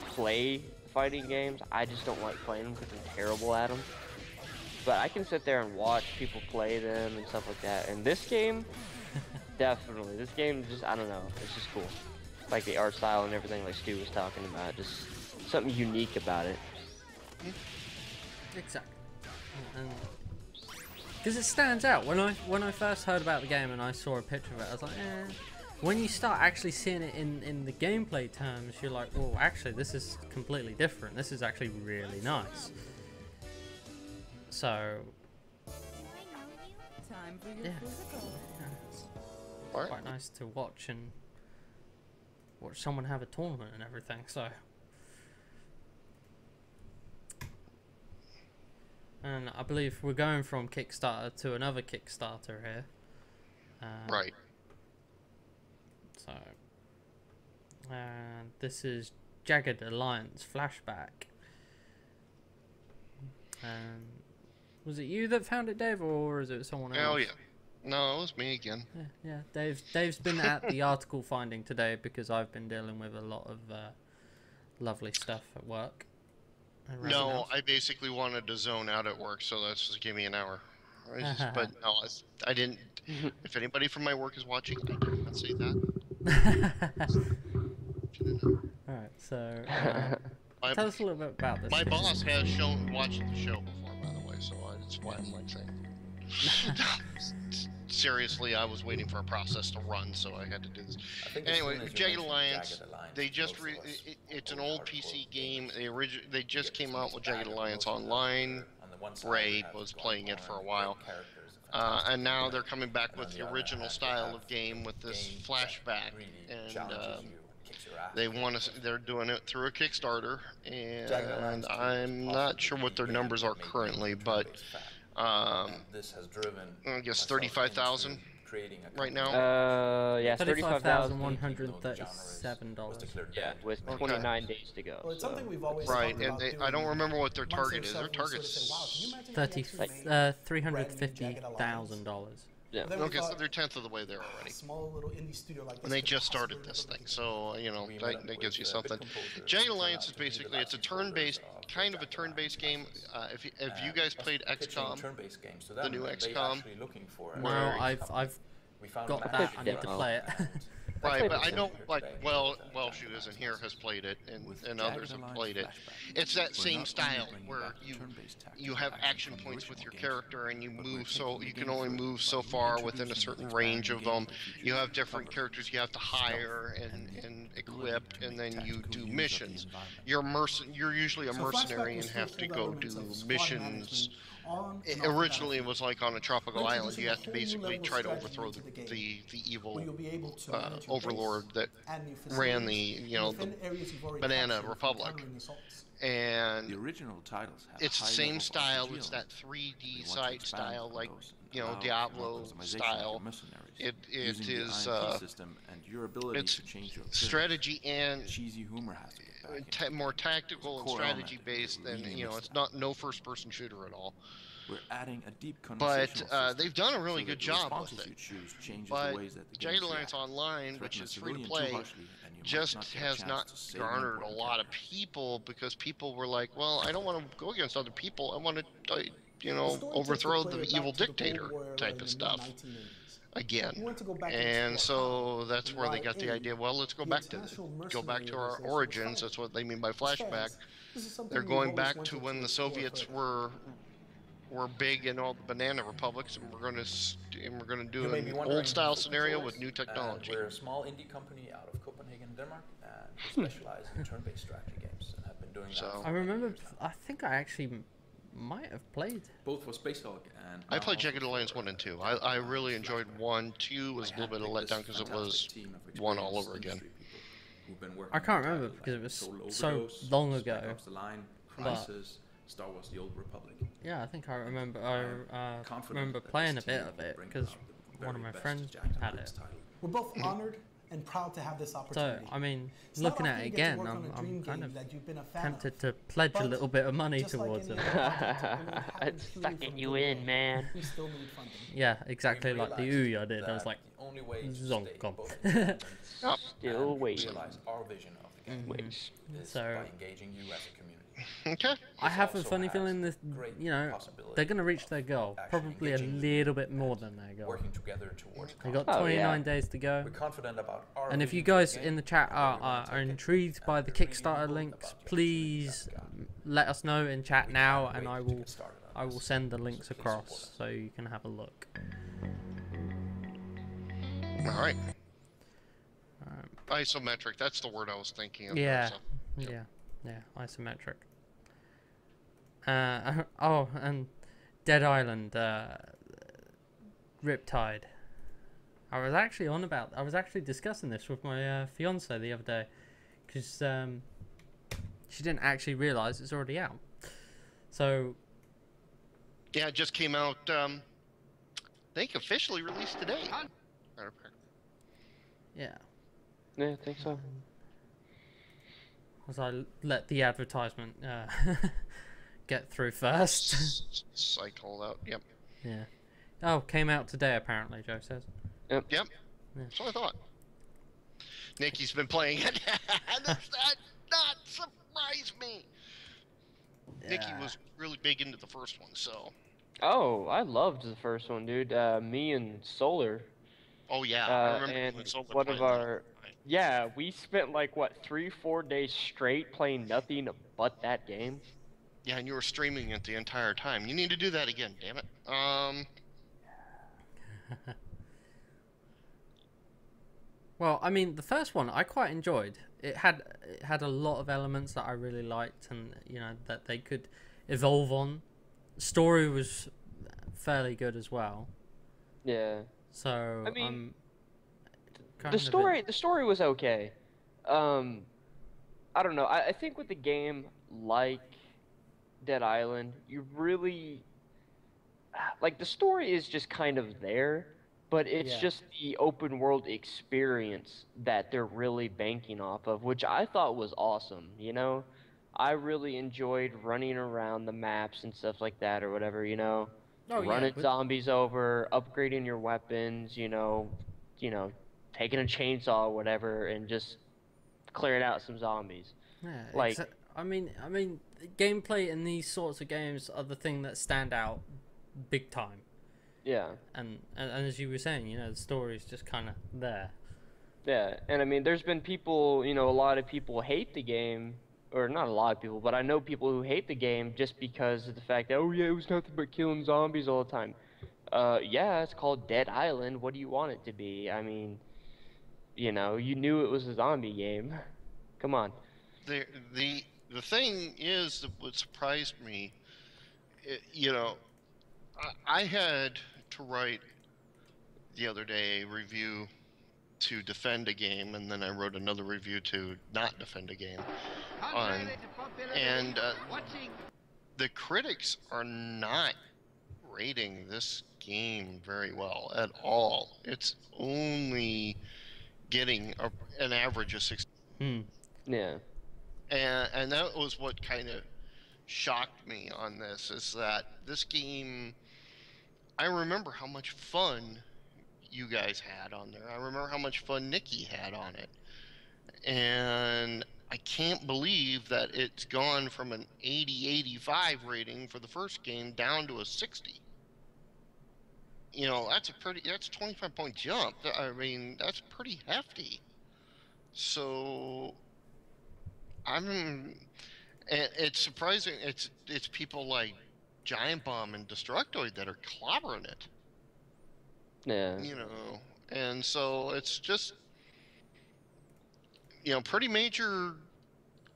play fighting games. I just don't like playing them because I'm terrible at them. But I can sit there and watch people play them and stuff like that. And this game, definitely. This game just, I don't know, it's just cool. Like the art style and everything like Stu was talking about. Just something unique about it. Exactly. Because it stands out. When I first heard about the game and I saw a picture of it, I was like, eh. When you start actually seeing it in the gameplay terms, you're like, well, actually, this is completely different. This is actually really nice. So, yeah, it's quite nice to watch and watch someone have a tournament and everything. So, and I believe we're going from Kickstarter to another Kickstarter here. Right. So, and this is Jagged Alliance Flashback. And was it you that found it, Dave, or is it someone else? Oh yeah, no, it was me again. Yeah. Dave's been at the article finding today because I've been dealing with a lot of lovely stuff at work. No, I basically wanted to zone out at work, so that's just give me an hour. But no, I didn't. If anybody from my work is watching, I did not say that. All right, so tell us a little bit about this. My boss has watched the show before, by the way, so that's why I'm like saying. Seriously, I was waiting for a process to run, so I had to do this. Anyway, Jagged Alliance, they just it's an old PC game. They just came out with Jagged Alliance Online. Ray was playing it for a while. And now they're coming back with the original style of game with this flashback, and they're doing it through a Kickstarter, and I'm not sure what their numbers are currently, but I guess 35,000 right now. Yeah, $35,137. Yeah, with 29 days to go. Well, it's something we've always right, and I don't remember what their target is. Their target's $350,000. Yeah. Okay, so they're 10th of the way there already. Small little indie studio like this, and they just started this thing, so you know that gives you something. Jagged Alliance is basically it's a turn-based, kind of a turn-based game. If you guys played XCOM, the new XCOM, no, I've got that. I need to play it. Right, but I know, like, Welsh, who isn't here, has played it, and others have played it. It's that same style where you have action points with your character, and you can only move so far within a certain range of them. You have different characters you have to hire and equip, and then you do missions. You're usually a mercenary and have to go do missions. Originally, it was like on a tropical island. You have to basically try to overthrow the evil overlord that ran the Banana Republic. And the original titles have it's the same style. It's that 3D side style, like Diablo style. It is it's strategy and cheesy humor has to get back more tactical and strategy based than it's no first person shooter at all. We're adding a deep but they've done a really good job with it. But Jagged Alliance Online, which is free to play, just has not garnered a lot of people because people were like, well, I don't want to go against other people. I want to, overthrow the evil dictator type of stuff again. And so that's where they got the idea, well, let's go back to our origins. That's what they mean by flashback. They're going back to when the Soviets were big in all the banana republics, and we're going to do an old style scenario with new technology. We're a small indie company out of Copenhagen, Denmark, and we specialize in turn-based strategy games and have been doing that. I remember, I think I actually might have played both for Space Hulk and I played Jagged Alliance 1 and 2. I really enjoyed 1. 2 was a little bit of a letdown because it was 1 all over again. I can't remember because it was so long ago. Star Wars: The Old Republic. Yeah, I think I remember. I remember playing a bit of it because one of my friends had it. We're both honored and proud to have this So opportunity. I mean, looking at it again, I'm kind of tempted to pledge a little bit of money towards it. It's sucking you in, man. We still need funding. Yeah, exactly like the Ouya did. I was like, Zonkom. Still waiting. Realize our vision of the game is So by engaging you as a community. Okay. I have a funny feeling this, they're going to reach their goal. Probably a little bit more than their goal. Working together towards They got 29 days to go. We're confident about our And if you guys in the chat are intrigued by the Kickstarter links, please let us know in chat now, and I will send the links across so you can have a look. All right. Isometric. That's the word I was thinking of. Yeah. So. Yeah. Isometric. And Dead Island, Riptide. I was actually discussing this with my fiance the other day, because she didn't actually realize it's already out. So yeah, it just came out. I think officially released today. Yeah. Yeah, I think so. As I let the advertisement get through first. Cycled out. Yep. Yeah. Oh, came out today apparently, Joe says. Yep. Yeah. That's what I thought. Nikki's been playing it. Does that not surprise me? Yeah. Nikki was really big into the first one, so. Oh, I loved the first one, dude. Me and Solar. Oh yeah, I remember and when Solar one of played our. Yeah, we spent like what 3-4 days straight playing nothing but that game. Yeah, and you were streaming it the entire time. You need to do that again, damn it. Well, I mean, the first one I quite enjoyed. It had a lot of elements that I really liked, and that they could evolve on. Story was fairly good as well. Yeah. So I mean, the story was okay. I don't know. I think with the game like Dead Island, you really like the story is just kind of there, but it's just the open world experience that they're really banking off of, which I thought was awesome. I really enjoyed running around the maps and stuff like that, or whatever. Running zombies over, upgrading your weapons. Taking a chainsaw or whatever and just clearing out some zombies. Yeah, I mean, gameplay in these sorts of games are the thing that stand out big time. Yeah. And as you were saying, the story's just kind of there. Yeah, and I mean, there's been people, a lot of people hate the game, or not a lot of people, but I know people who hate the game just because of the fact that, oh yeah, it was nothing but killing zombies all the time. Yeah, it's called Dead Island. What do you want it to be? I mean, you knew it was a zombie game. Come on. The thing is that what surprised me, I had to write the other day a review to defend a game, and then I wrote another review to not defend a game. And the critics are not rating this game very well at all. It's only getting an average of 6. Yeah. And that was what kind of shocked me on this, is that this game, I remember how much fun you guys had on there. I remember how much fun Nikki had on it. and I can't believe that it's gone from an 80-85 rating for the first game down to a 60. You know, that's a 25-point jump. I mean, that's pretty hefty. So it's surprising. It's people like Giant Bomb and Destructoid that are clobbering it. Yeah. You know, and so it's just, you know, pretty major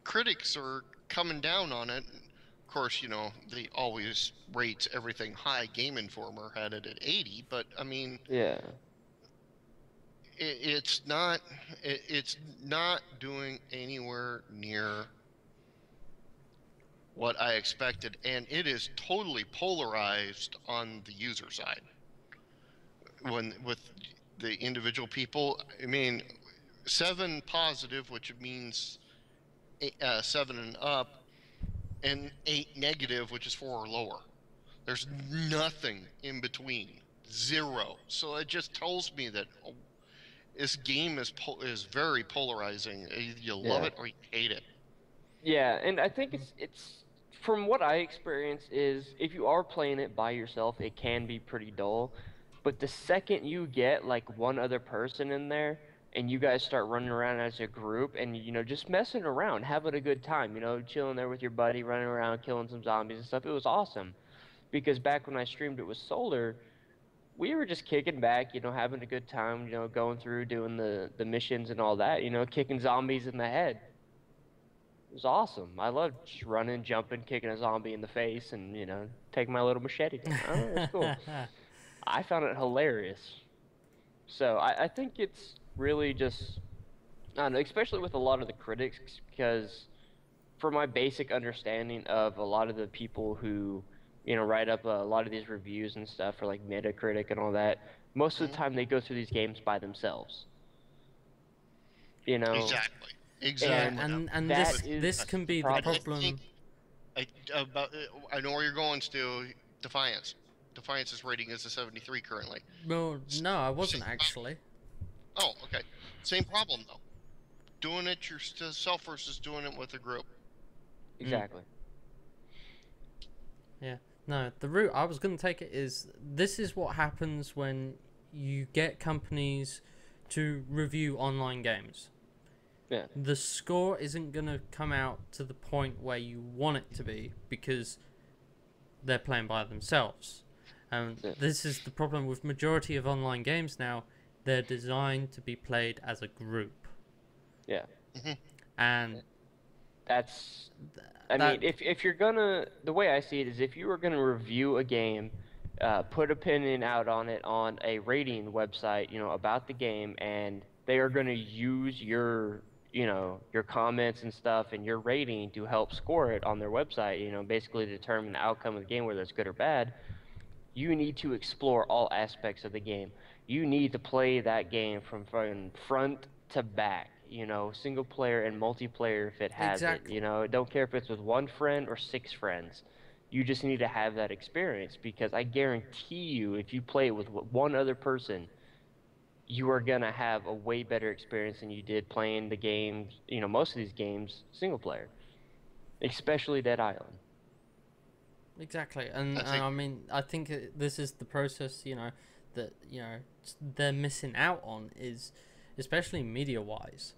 critics are coming down on it. Of course, you know, they always rates everything high. Game Informer had it at 80, but I mean, Yeah. it's not doing anywhere near what I expected, and it is totally polarized on the user side. With the individual people, I mean, 7 positive, which means 7 and up, and 8 negative, which is 4 or lower. There's nothing in between, 0. So it just tells me that this game is very polarizing. Either you love it or you hate it. Yeah, and I think it's from what I experience is if you are playing it by yourself, it can be pretty dull. But the second you get like one other person in there and you guys start running around as a group and you know just messing around, having a good time, you know, chilling there with your buddy, running around, killing some zombies and stuff, it was awesome. Because back when I streamed it with Solar, we were just kicking back, you know, having a good time, you know, going through doing the missions and all that, you know, kicking zombies in the head. It was awesome. I loved just running, jumping, kicking a zombie in the face, and you know, taking my little machete down. Oh, it was cool. I found it hilarious. So I think it's really just, I don't know, especially with a lot of the critics, because for my basic understanding of a lot of the people who, you know, write up a lot of these reviews and stuff for like Metacritic and all that, most of the time they go through these games by themselves. You know. Exactly. And this can be the problem. I know where you're going, Stu. Defiance. Defiance's rating is a 73 currently. Well, no, I wasn't actually. Oh, okay. Same problem though. Doing it yourself versus doing it with a group. Exactly. Yeah. No, the route I was going to take it is this is what happens when you get companies to review online games. Yeah. The score isn't going to come out to the point where you want it to be because they're playing by themselves. This is the problem with majority of online games now. They're designed to be played as a group. Yeah. And that's... I mean, if you're gonna... The way I see it is if you were gonna review a game, put opinion out on it on a rating website, you know, about the game, and they are gonna use your... you know, your comments and stuff and your rating to help score it on their website, you know, basically determine the outcome of the game, whether it's good or bad. You need to explore all aspects of the game. You need to play that game from front to back, you know, single player and multiplayer if it has it, you know. Don't care if it's with 1 friend or 6 friends. You just need to have that experience because I guarantee you if you play it with 1 other person, you are going to have a way better experience than you did playing the games, you know, most of these games, single player. Especially Dead Island. Exactly. And I mean, I think this is the process, you know, that, you know, they're missing out on is, especially media-wise,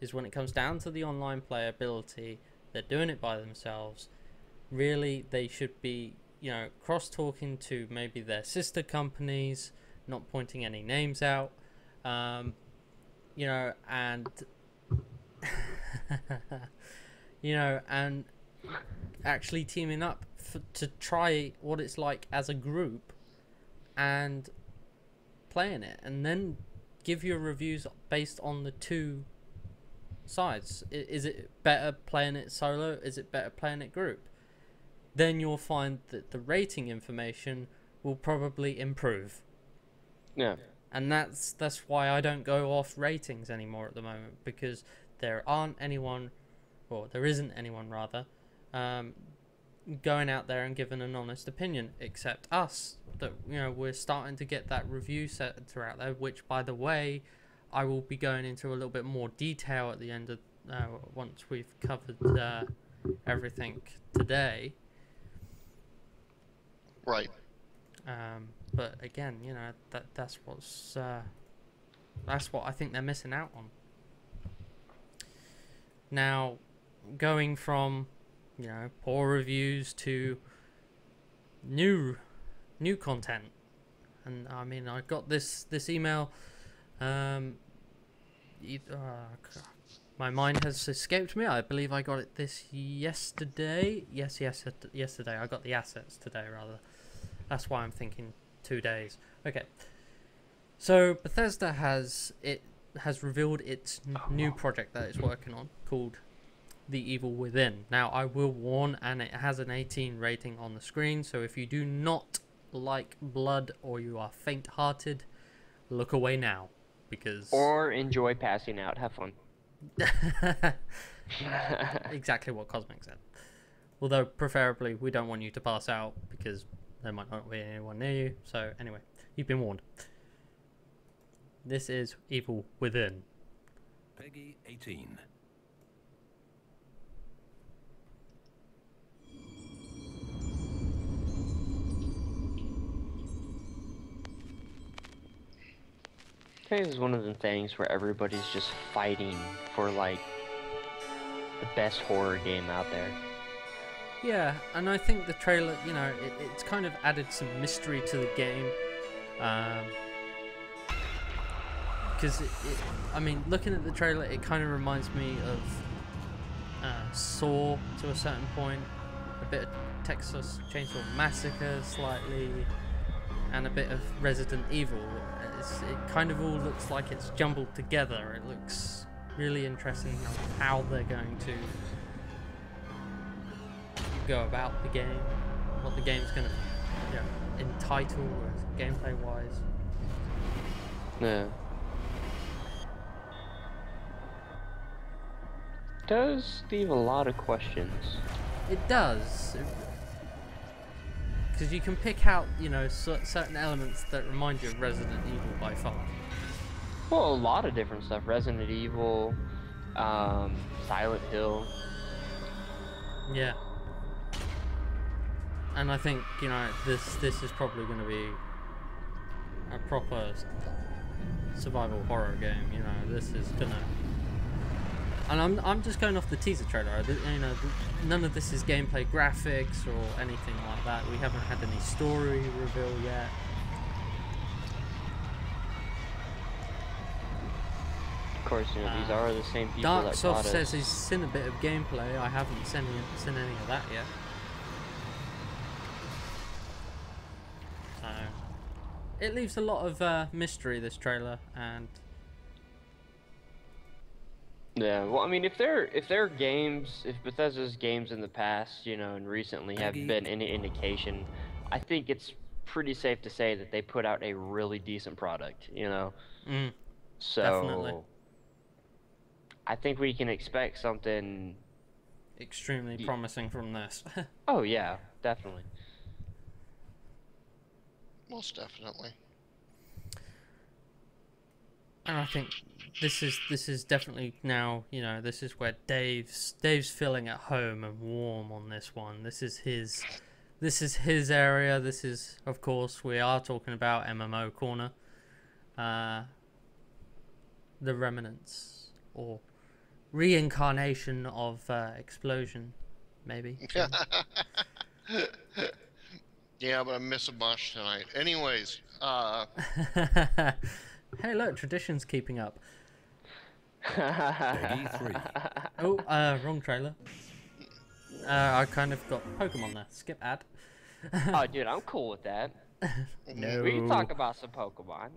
is when it comes down to the online playability, they're doing it by themselves. Really, they should be, you know, cross-talking to maybe their sister companies, not pointing any names out. You know, and you know, and actually teaming up to try what it's like as a group and playing it, and then give your reviews based on the 2 sides. Is it better playing it solo? Is it better playing it group? Then you'll find that the rating information will probably improve. Yeah. And that's why I don't go off ratings anymore at the moment, because there isn't anyone rather, going out there and giving an honest opinion, except us. That, you know, we're starting to get that review center out there, which, by the way, I will be going into a little bit more detail at the end of once we've covered everything today. Right. But again, you know, that's what I think they're missing out on. Now, going from, you know, poor reviews to new content, and I mean, I got this email. My mind has escaped me. I believe I got it yesterday. Yes, yesterday. I got the assets today, rather. That's why I'm thinking 2 days. Okay. So Bethesda has revealed its new project that it's working on, called The Evil Within. Now, I will warn, and it has an 18 rating on the screen, so if you do not like blood or you are faint-hearted, look away now, because... Or enjoy passing out. Have fun. Exactly what Cosmic said. Although, preferably, we don't want you to pass out, because there might not be anyone near you. So, anyway, you've been warned. This is Evil Within. Peggy 18. I think this is one of the things where everybody's just fighting for, like, the best horror game out there. Yeah, and I think the trailer, you know, it's kind of added some mystery to the game. Because, I mean, looking at the trailer, it kind of reminds me of Saw to a certain point, a bit of Texas Chainsaw Massacre slightly, and a bit of Resident Evil. It kind of all looks like it's jumbled together. It looks really interesting how they're going to go about the game, what the game's going to, you know, entitle gameplay wise. Yeah. Does leave a lot of questions. It does, because you can pick out, you know, certain elements that remind you of Resident Evil by far. Well, a lot of different stuff. Resident Evil, Silent Hill. Yeah. And I think, you know, this is probably going to be a proper survival horror game. You know, this is gonna. And I'm just going off the teaser trailer. You know, none of this is gameplay graphics or anything like that. We haven't had any story reveal yet. Of course, you know, these are the same people Dark that Soft brought us. says he's seen a bit of gameplay. I haven't seen any of that yet. So it leaves a lot of mystery, this trailer, and yeah, well, I mean, if Bethesda's games in the past, you know, and recently have been any indication, I think it's pretty safe to say that they put out a really decent product, you know. So definitely. I think we can expect something extremely promising from this. Oh yeah, definitely. Most definitely. And I think this is definitely now, you know, this is where Dave's feeling at home and warm on this one. This is his area. This is, of course, we are talking about MMO Corner. The remnants or reincarnation of Explosion, maybe. Yeah, but I'm missing Mosh tonight. Anyways, hey, look, tradition's keeping up. Peggy 3. Oh, wrong trailer. I kind of got Pokemon there. Skip ad. Oh, dude, I'm cool with that. No. We can talk about some Pokemon.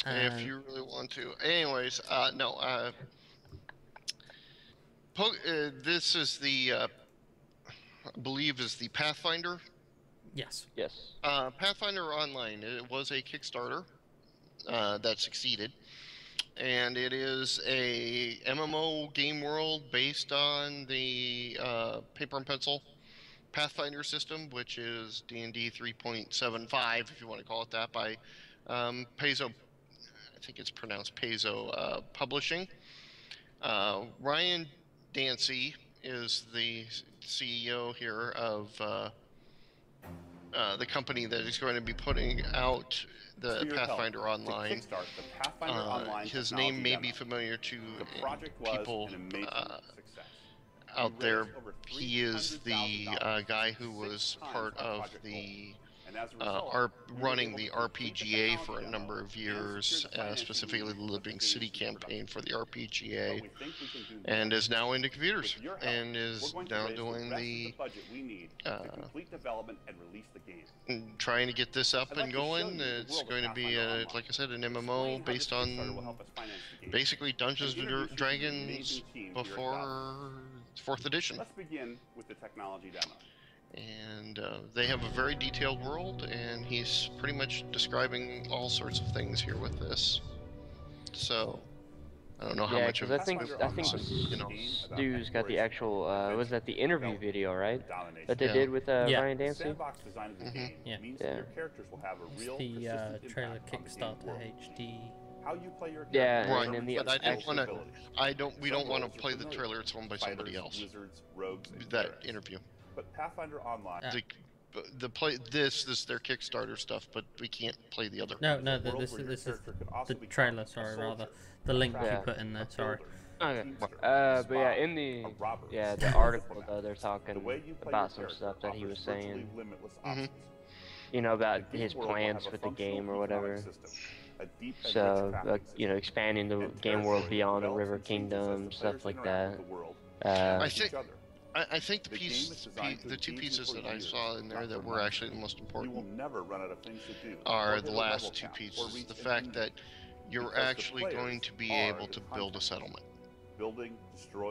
if you really want to. Anyways, no. This is the, I believe, is the Pathfinder. Yes. Yes. Pathfinder Online. It was a Kickstarter that succeeded, and it is a MMO game world based on the paper and pencil Pathfinder system, which is D&D 3.75, if you want to call it that, by Paizo. I think it's pronounced Paizo Publishing. Ryan Dancy is the CEO here of the company that is going to be putting out the Pathfinder Online. His name may be familiar to people out there. He is the guy who was part of the running the RPGA for a number of years, specifically the Living City campaign for the RPGA, and is now into computers and is now doing the trying to get this up and going. It's going to be, like I said, an MMO based on basically Dungeons and Dragons before 4th edition. Let's begin with the technology demo. And they have a very detailed world, and he's pretty much describing all sorts of things here with this. So I don't know how much of I think Stu's got the actual was that the interview video, right? That they did with Ryan Dancy. It's the trailer Kickstarter HD. How you play your right, and then the but we don't want to play the trailer. It's owned by somebody else. Wizards, rogues, that interview. But Pathfinder Online. This is their Kickstarter stuff, but we can't play the other. No, this is the trailer. Sorry, rather the link you put in there. Sorry. Okay. But yeah, in the article though, they're talking about some stuff that he was saying. You know, about his plans for the game or whatever. So, expanding the game world beyond the River Kingdom, stuff like that. I think the two pieces that I saw in there that were actually the most important are the last two pieces. The fact that you're actually going to be able to build a settlement.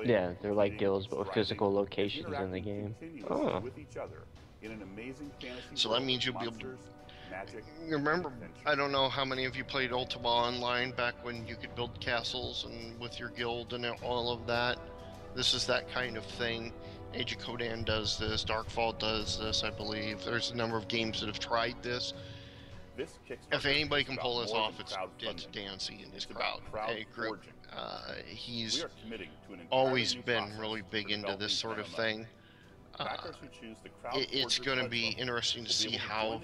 Yeah, they're like guilds, but with physical locations in the game. Oh. So that means you'll be able to... Remember, I don't know how many of you played Ultima Online back when you could build castles and with your guild and all of that. This is that kind of thing. Age of Codan does this, Darkfall does this, I believe. There's a number of games that have tried this. If anybody can pull this off, it's Dancy and his crowd. He's always been really big into this sort of thing. It's going to be interesting to see how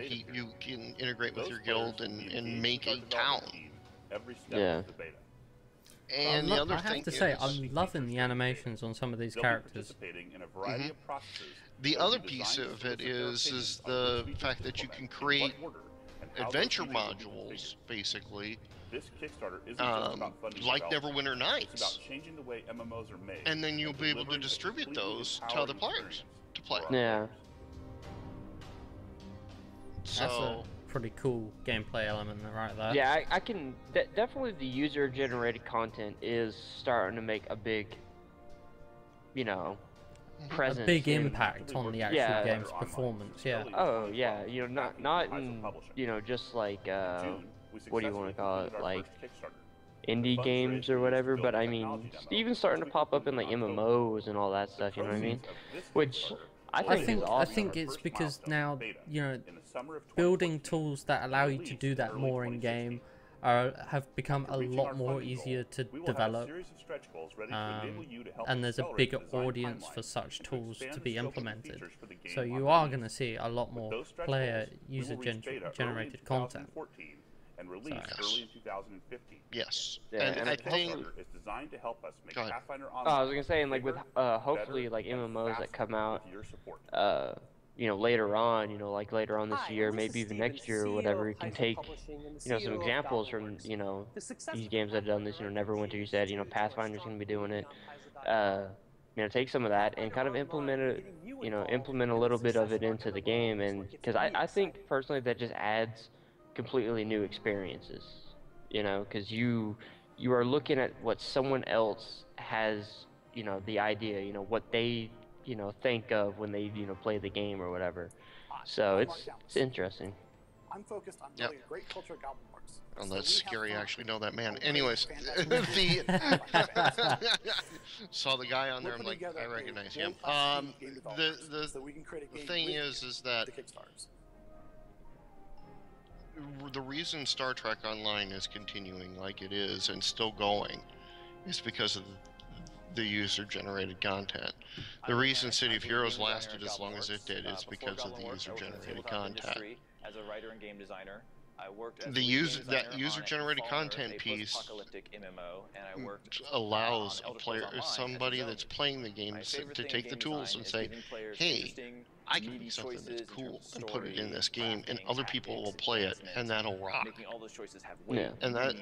you can integrate with your guild and make a town. Yeah. And the other thing I have to say, I'm loving the animations on some of these characters. The other piece of it is the fact that you can create adventure modules, basically, like Neverwinter Nights, and then you'll be able to distribute those to other players to play. Yeah. So that's a pretty cool gameplay element right there. Yeah, I can definitely the user-generated content is starting to make a big, presence. A big impact on the actual game's performance. Yeah. Oh yeah, not in just like what do you want to call it, like indie games or whatever, but I mean even starting to pop up in like MMOs and all that stuff. You know what I mean? Which I think is awesome. I think it's because now building tools that allow you to do that more in game have become a lot more easier to develop, and there's a bigger audience for such tools to be implemented. So you are going to see a lot more user-generated content. And released early in 2015. Yes. Yeah, and I think is designed to help us make Pathfinder Online. I was gonna say, and like with hopefully like MMOs that come out, later on, like later on this year, maybe even next year or whatever, you can take, some examples from, these games that have done this. Neverwinter, you said, Pathfinder's gonna be doing it. Take some of that and kind of implement it, implement a little bit of it into the game, and because I think personally that just adds completely new experiences, because you are looking at what someone else has, the idea, what they, think of when they, play the game or whatever. So it's interesting. I'm focused on building a great culture of Goblin Wars. Oh, So that's we have scary. I fun. actually know that man. We'll Anyways, create fantastic saw the guy on there. I'm We're like, putting I together a recognize him. world-class team of game developers The so we can create a game thing with is that the Kickstarters. the reason Star Trek Online is continuing like it is and still going is because of the user-generated content. The reason City of Heroes lasted as long as it did is because of the user-generated content. As a writer and game designer, I worked as The user-generated content piece allows a player, somebody that's playing the game, to take the tools and say, "Hey, I can make something that's cool and put it in this game, and other people will play it, and that'll rock." And that.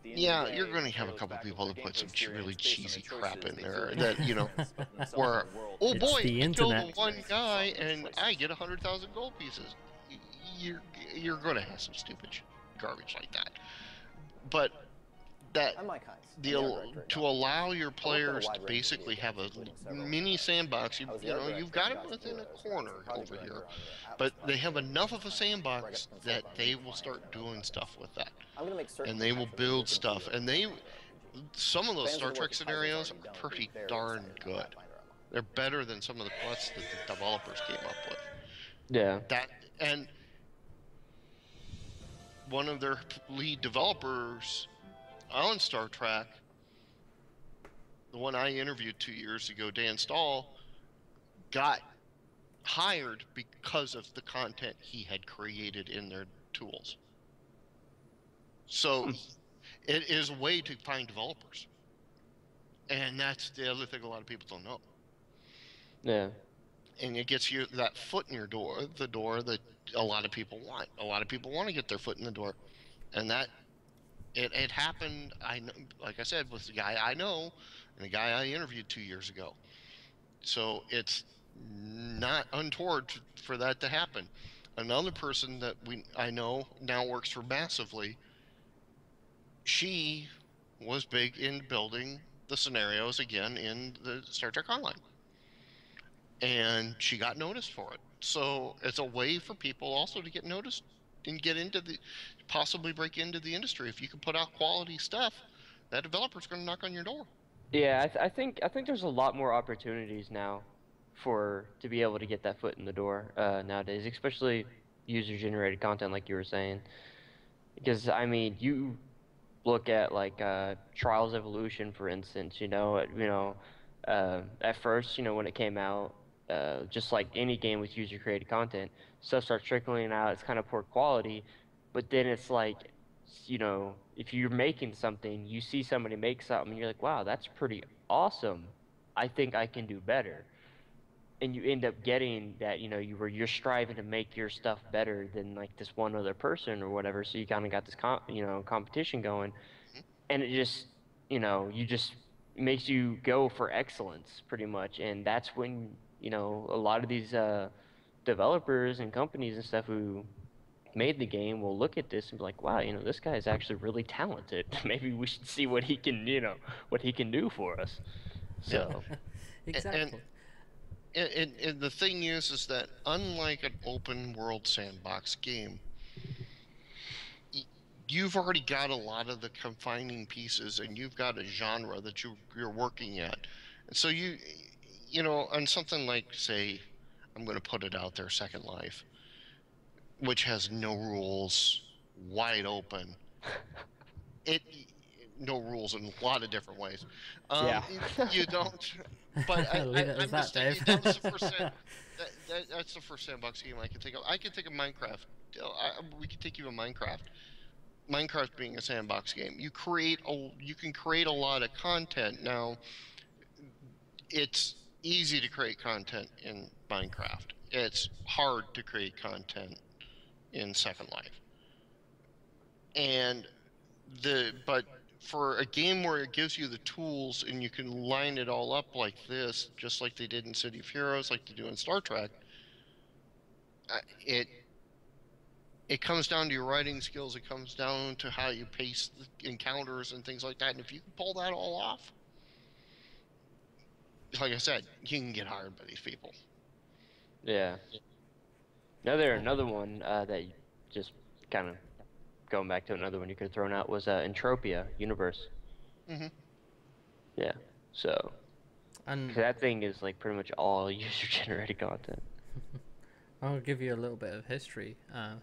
Yeah, you're going to have a couple people that put some really cheesy crap in there that, you know, where, oh boy, I killed the one guy and I get 100,000 gold pieces. You're going to have some stupid garbage like that. But that to allow your players to basically have a mini sandbox, you know, you've got it within a corner over here, but they have enough of a sandbox that they will start doing stuff with that, and they will build stuff, and some of those Star Trek scenarios are pretty darn good. They're better than some of the quests that the developers came up with. Yeah. And one of their lead developers on Star Trek, the one I interviewed 2 years ago, Dan Stahl, got hired because of the content he had created in their tools. So it is a way to find developers. And that's the other thing a lot of people don't know. Yeah. And it gets you that foot in your door, the door that a lot of people want. A lot of people want to get their foot in the door. And that it happened, like I said, with the guy I know and the guy I interviewed 2 years ago. So it's not untoward for that to happen. Another person that I know now works for Massively, she was big in building the scenarios again in the Star Trek Online. And she got noticed for it. So it's a way for people also to get noticed and get into possibly break into the industry. If you can put out quality stuff, that developer's going to knock on your door. Yeah, I think there's a lot more opportunities now to be able to get that foot in the door nowadays, especially user-generated content, like you were saying. Because I mean, you look at like Trials Evolution, for instance. At first, when it came out, just like any game with user-created content, stuff starts trickling out. It's kind of poor quality, but then it's like, if you're making something, you see somebody make something, you're like, wow, that's pretty awesome. I think I can do better. And you end up getting that, where you're striving to make your stuff better than like this one other person or whatever. So you kind of got this, competition going, and it just, makes you go for excellence pretty much. And that's when, a lot of these developers and companies and stuff who made the game will look at this and be like, wow, this guy is actually really talented. Maybe we should see what he can, what he can do for us. So exactly. And the thing is that unlike an open world sandbox game, you've already got a lot of the confining pieces, and you've got a genre that you're working at. And so on something like, say, I'm going to put it out there, Second Life, which has no rules, wide open. No rules in a lot of different ways. You don't. But I'm just saying, that's the first sandbox game I can think of. I can think of Minecraft. We can take even Minecraft. Minecraft being a sandbox game, you can create a lot of content. Now, it's easy to create content in Minecraft. It's hard to create content in Second Life. But for a game where it gives you the tools and you can line it all up like this, just like they did in City of Heroes, like they do in Star Trek, it comes down to your writing skills. It comes down to how you pace the encounters and things like that. And if you can pull that all off, like I said, you can get hired by these people. Yeah. Another one that just kind of going back to another one you could have thrown out was Entropia Universe. Mm-hmm. Yeah. So. And that thing is like pretty much all user-generated content. I'll give you a little bit of history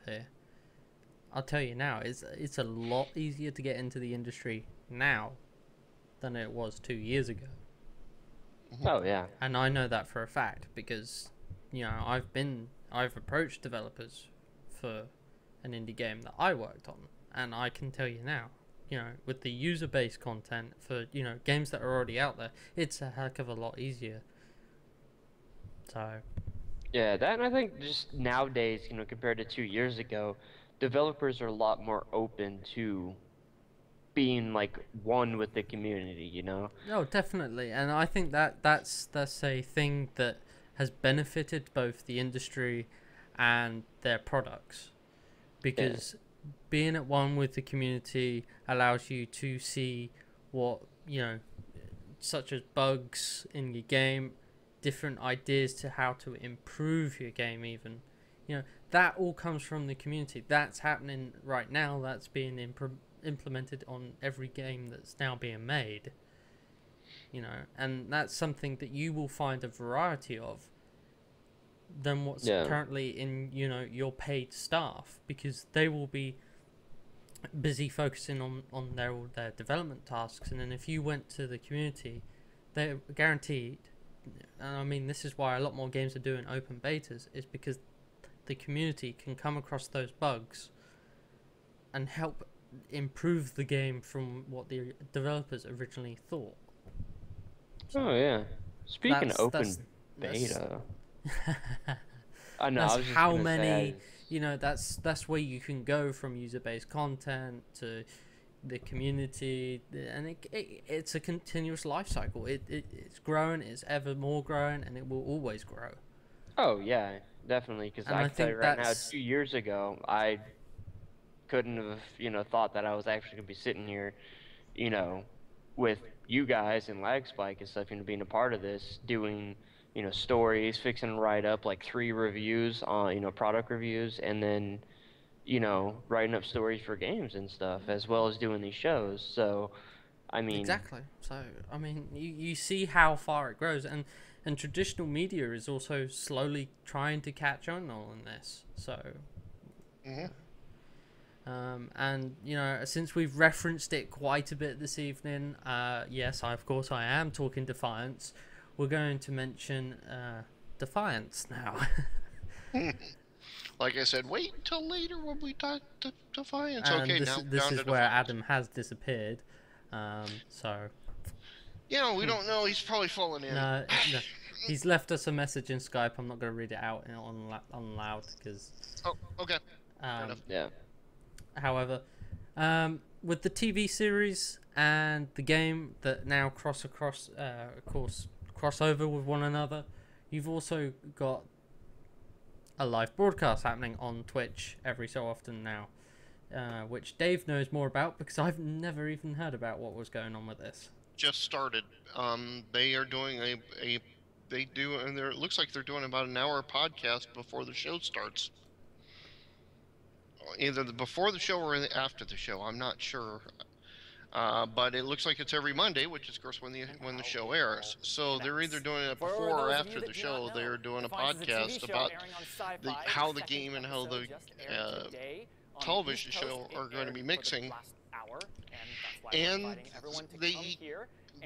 here. I'll tell you now, it's a lot easier to get into the industry now than it was 2 years ago. Oh yeah. And I know that for a fact because, you know, I've approached developers for an indie game that I worked on, and I can tell you now, you know, with the user-based content for, you know, games that are already out there, it's a heck of a lot easier. So. Yeah, that, and I think just nowadays, you know, compared to 2 years ago, developers are a lot more open to being like one with the community, you know? No, definitely, and I think that's a thing that has benefited both the industry and their products, because being at one with the community allows you to see what, you know, such as bugs in your game, different ideas to how to improve your game even, you know, that all comes from the community. That's happening right now. That's being implemented on every game that's now being made, you know, and that's something that you will find a variety of than what's currently in, you know, your paid staff, because they will be busy focusing on all their development tasks. And then if you went to the community, they're guaranteed, and I mean this is why a lot more games are doing open betas, is because the community can come across those bugs and help improve the game from what the developers originally thought. So, oh yeah. Speaking of open beta, I know. That's how many. You know, that's where you can go from user-based content to the community, and it's a continuous life cycle. It's growing, it's ever more growing, and it will always grow. Oh yeah, definitely. Because I can tell you right now, 2 years ago, I couldn't have, you know, thought that I was actually gonna be sitting here, you know, with you guys and LagSpike and stuff, you know, being a part of this, doing, you know, stories, fixing and write up like 3 reviews on, you know, product reviews, and then, you know, writing up stories for games and stuff, as well as doing these shows. So, I mean, exactly. So, I mean, you see how far it grows, and traditional media is also slowly trying to catch on all in this. So, and you know, since we've referenced it quite a bit this evening, yes, of course I am talking Defiance. We're going to mention Defiance now. Like I said, wait until later when we talk to Defiance. And okay, this is where Adam has disappeared. So. Yeah, we don't know. He's probably fallen in. No, he's left us a message in Skype. I'm not going to read it out on loud because. Oh, okay. Fair enough. Yeah. However, with the TV series and the game that now cross over with one another, you've also got a live broadcast happening on Twitch every so often now, which Dave knows more about because I've never even heard about what was going on with this. Just started. They are doing and it looks like they're doing about an hour podcast before the show starts. Either before the show or after the show. I'm not sure. But it looks like it's every Monday, which is, of course, when the show airs. So they're either doing it before or after the show. They're doing a podcast about how the game and how the television show are going to be mixing. And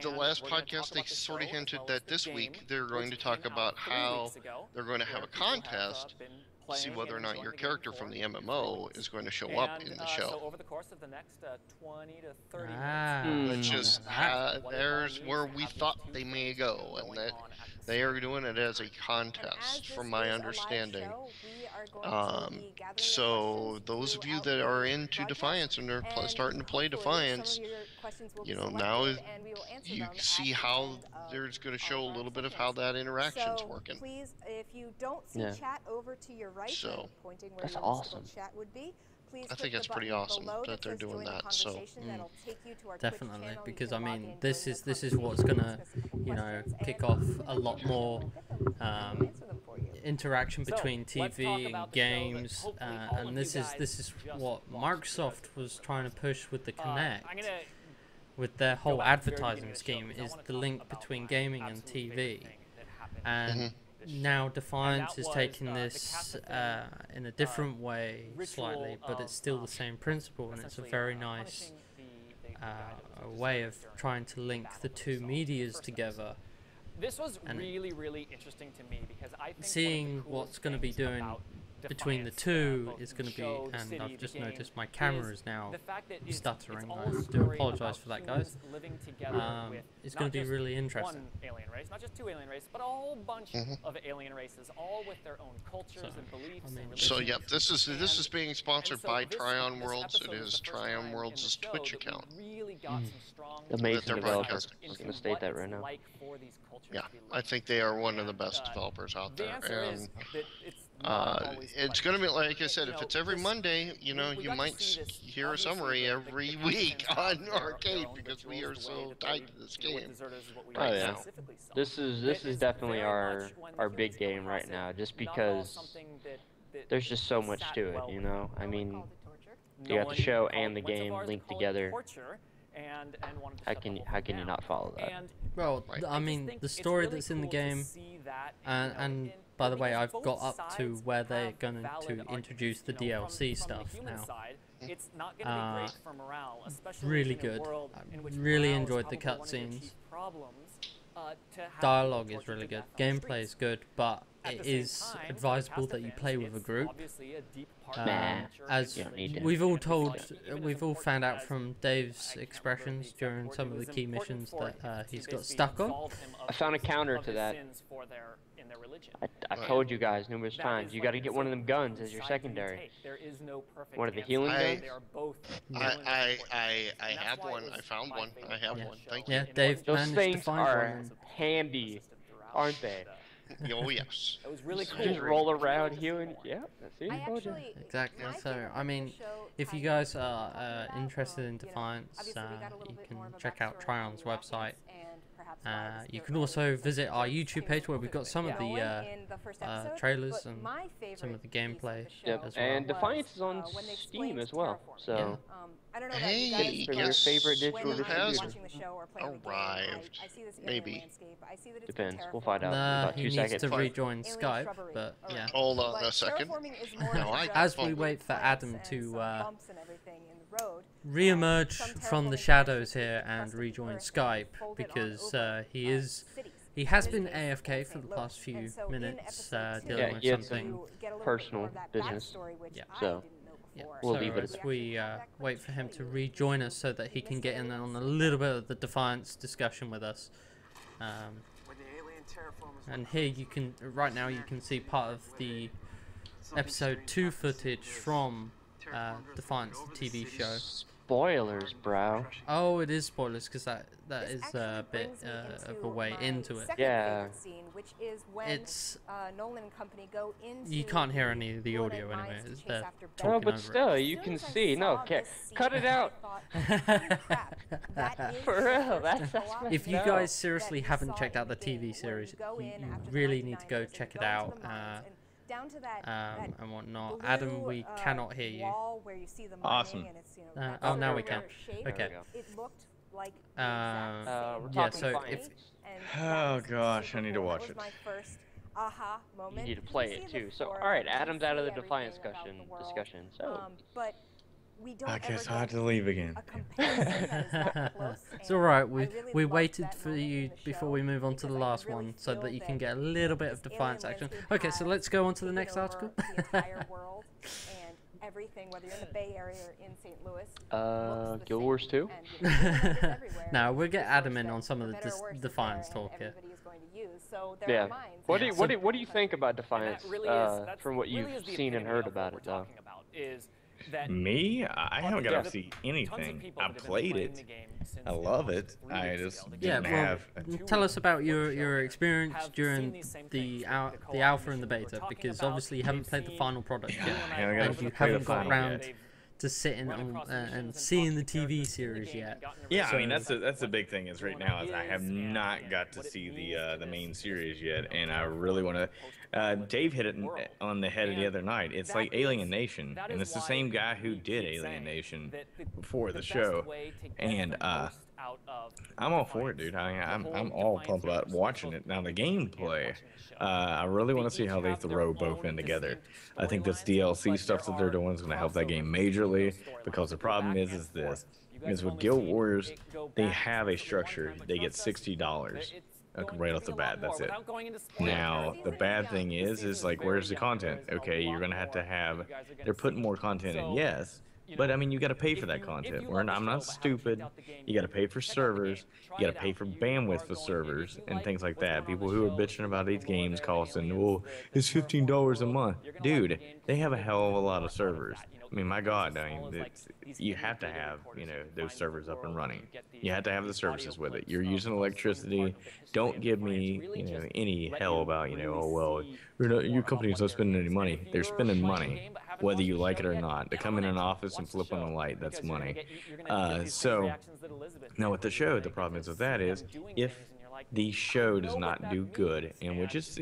the last podcast, they sort of hinted that this week they're going to talk about how they're going to have a contest to see whether or not your character from the MMO is going to show up in the show. So over the course of the next 20 to 30 minutes, Which is there's where we thought they may go, and that they are doing it as a contest, from my understanding. So those of you that are into Defiance and are starting to play Defiance, you know, now you see how there's going to show a little bit of how that interaction's working. Please, if you don't see chat over to your right, pointing where that's your awesome. Chat would be. I think it's pretty awesome that they're doing that. So definitely, because I mean, this is what's gonna, you know, kick off a lot more interaction between TV and games, and this is what Microsoft was trying to push with the Kinect, with their whole advertising scheme, is the link between gaming and TV, and now Defiance is taking this in a different way slightly, but it's still the same principle, and it's a very nice way of trying to link the two medias together. This was really interesting to me because I think seeing what's going to be doing between the two is going to be, and I've just noticed my camera is now stuttering. I do apologize for that, guys. It's going to be really interesting. One alien race, not just two alien races, but a whole bunch of alien races, all with their own cultures and beliefs. So yep, this is being sponsored by Tryon Worlds. It is Tryon Worlds' Twitch account. Amazing developers. I was going to state that right now. Yeah, I think they are one of the best developers out there, and it's going to be, like I said, if it's every Monday, you know, you might hear a summary every week on Arcade because we are so tied to this game. Oh yeah, this is definitely our big game right now, just because there's just so much to it, you know. I mean, you got the show and the game linked together. How can you not follow that? Well, I mean, the story that's in the game, and by the way, I've got up to where they're going to introduce the DLC stuff now. Really good. I really enjoyed the cutscenes. Dialogue is really good. Gameplay is good, but it is advisable that you play with a group. As we've all found out from Dave's expressions during some of the key missions that he's got stuck on. I found a counter to that. I told you guys numerous times, you got to get one of them guns as your secondary. One of the healing guns? I have one. I found one. I have one. Thank you. Yeah, Dave Those managed things to find are one. handy, aren't they? Oh yes. It was really cool. Just roll around healing. Yeah, that's it. Exactly. So, I mean, if you guys are interested in Defiance, you can check out Tryon's website. You can also visit our YouTube page where we've got some of the trailers and some of the gameplay as well. And Defiance is on Steam as well. So, hey, from your favorite digital has distributor. arrived. Maybe. Depends. We'll find out in Nah, about he 2 needs seconds. to rejoin Skype, but yeah. Hold on a second. As we wait for Adam to re-emerge from the shadows here and rejoin Skype, because he has been AFK for the past few minutes dealing with something personal business. Yeah. So we'll leave it as we wait for him to rejoin us so that he can get in on a little bit of the Defiance discussion with us. And here you can, right now you can see part of the episode 2 footage from Defiance, the TV show. Spoilers, bro. Oh, it is spoilers because that is a bit of a way into it. Yeah. It's you can't hear any of the audio anyway. They're No, talking but over still, you can see. No, okay, cut it out. For real, that's if you guys seriously haven't checked out the TV series, you really need to go check it out. And whatnot. Adam, we cannot hear you. Awesome. Oh, now we can. Okay. Yeah, so if... Oh gosh, I need to watch it. You need to play it too. So, alright, Adam's out of the Defiance discussion. So, I guess I have to leave again. It's alright, we waited for you before we move on to the last one so that you can get a little bit of Defiance action. Okay, so let's go on to the next article. Whether you're in the Bay Area or in St. Louis. Guild Wars 2? Now we'll get Adam in on some of the Defiance talk here. Yeah. What do you think about Defiance? From what you've seen and heard about it, though. Me? I haven't got to see anything. I played it. I love it. I just didn't have. Tell us about your experience during the alpha and the beta, because obviously you haven't played the final product yet, and you haven't got around to sitting on and seeing the TV series yet. Yeah, so, I mean that's a big thing is right now is I have not got to see the main series yet, and I really want to. Dave hit it on the head the other night. It's like Alien Nation, and it's the same guy who did Alien Nation before the show, and I'm all for it, dude. I'm all pumped about watching it. Now the gameplay, I really want to see how they throw both in together. I think this DLC stuff that they're doing is going to help that game majorly, because the problem is this. Is with Guild Wars, they have a structure. They get $60 right off the bat. That's it. Now the bad thing is like, where's the content? Okay, you're gonna have to have. They're putting more content in, yes, but I mean, you got to pay for that content. I'm not stupid. You got to pay for servers. You got to pay for bandwidth for servers and things like that. People who are bitching about these games costing, well, it's $15 a month, dude. They have a hell of a lot of servers. I mean, my God, I mean, you have to have, those servers up and running. You have to have the services with it. You're using electricity. Don't give me, any hell about, oh, well, your company's not spending any money. They're spending money, whether you like it or not. To come in an office and flip on a light, that's money. So now with the show, the problem is with that is if the show does not do good, and which is,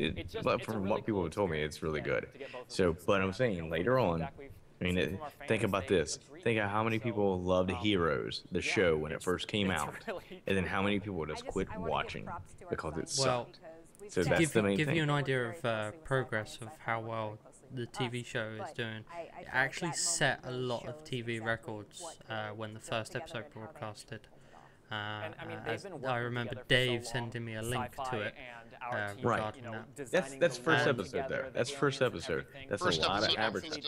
from what people have told me, it's really good. So, but I'm saying later on, I mean, think about this. Think of how many people loved Heroes, the show, when it first came out, and then how many people just quit watching because it sucked. So that's the main thing. Give you an idea of progress of how well the TV show is doing. It actually set a lot of TV records when the first episode broadcasted. I remember Dave sending me a link to it. Right. That's first episode there. That's first episode. That's a lot of advertising.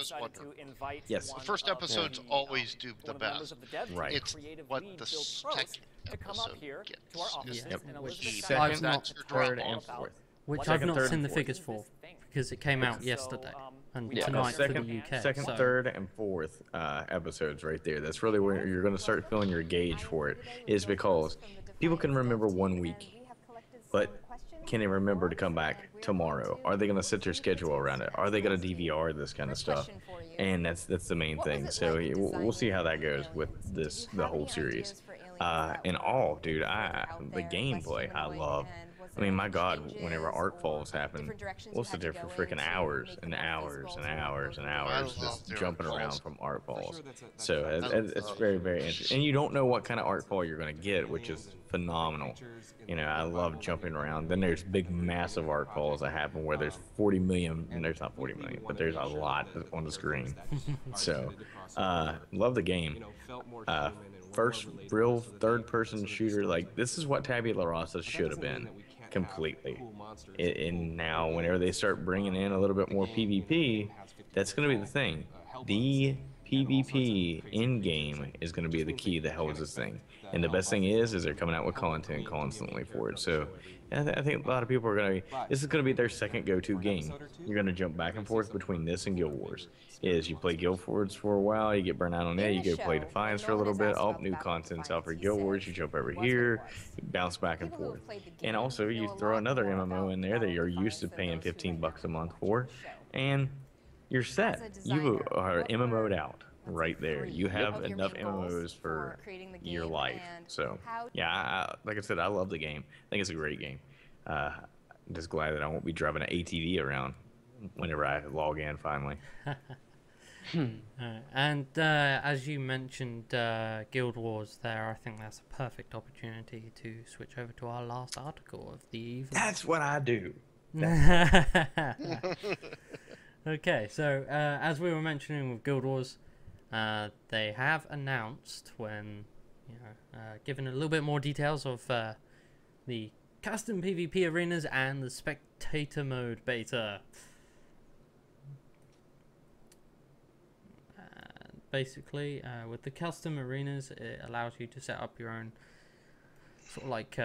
Yes. The first episodes always do the best. Right. It's what the second episode gets. Second, third, and fourth. Which I've not seen the figures for, because it came out yesterday and tonight for the UK. Second, third, and fourth episodes right there. That's really where you're going to start feeling your gauge for it, is because people can remember 1 week, but can they remember to come back tomorrow? Are they going to set their schedule around it? Are they going to DVR this kind of stuff? And that's the main thing. So we'll see how that goes with the whole series. And all, dude, the gameplay I love. I mean, my God, whenever Arc Falls happen, we'll sit there for freaking hours and hours and hours and hours just jumping around from Arc Falls. So it's very, very interesting. And you don't know what kind of Arc Fall you're going to get, which is phenomenal. I love jumping around. Then there's big, massive Arc Falls that happen where there's 40 million, and there's not 40 million, but there's a lot on the screen. So, love the game. First real third-person shooter, like, this is what Tabula Rasa should have been. Completely. And now whenever they start bringing in a little bit more PvP, that's going to be the thing. The PvP in-game is going to be the key that holds this thing. And the best thing is they're coming out with content constantly for it. So I think a lot of people are going to be, this is going to be their second go-to game. You're going to jump back and forth between this and Guild Wars. Is you play Guild Wars for a while, you get burnt out on it, you go play Defiance for a little bit, new content's out for Guild Wars, you jump over here, you bounce back and forth. And also you throw another MMO in there that you're used to paying $15 a month for, and you're set. You are MMO'd out right there. You have enough MMOs for your life. So yeah, like I said, I love the game. I think it's a great game. I'm just glad that I won't be driving an ATV around whenever I log in finally. And as you mentioned Guild Wars there, I think that's a perfect opportunity to switch over to our last article of the evening. That's what I do. Okay, so as we were mentioning with Guild Wars, they have announced given a little bit more details of the custom PvP arenas and the spectator mode beta. Basically, with the custom arenas, it allows you to set up your own sort of like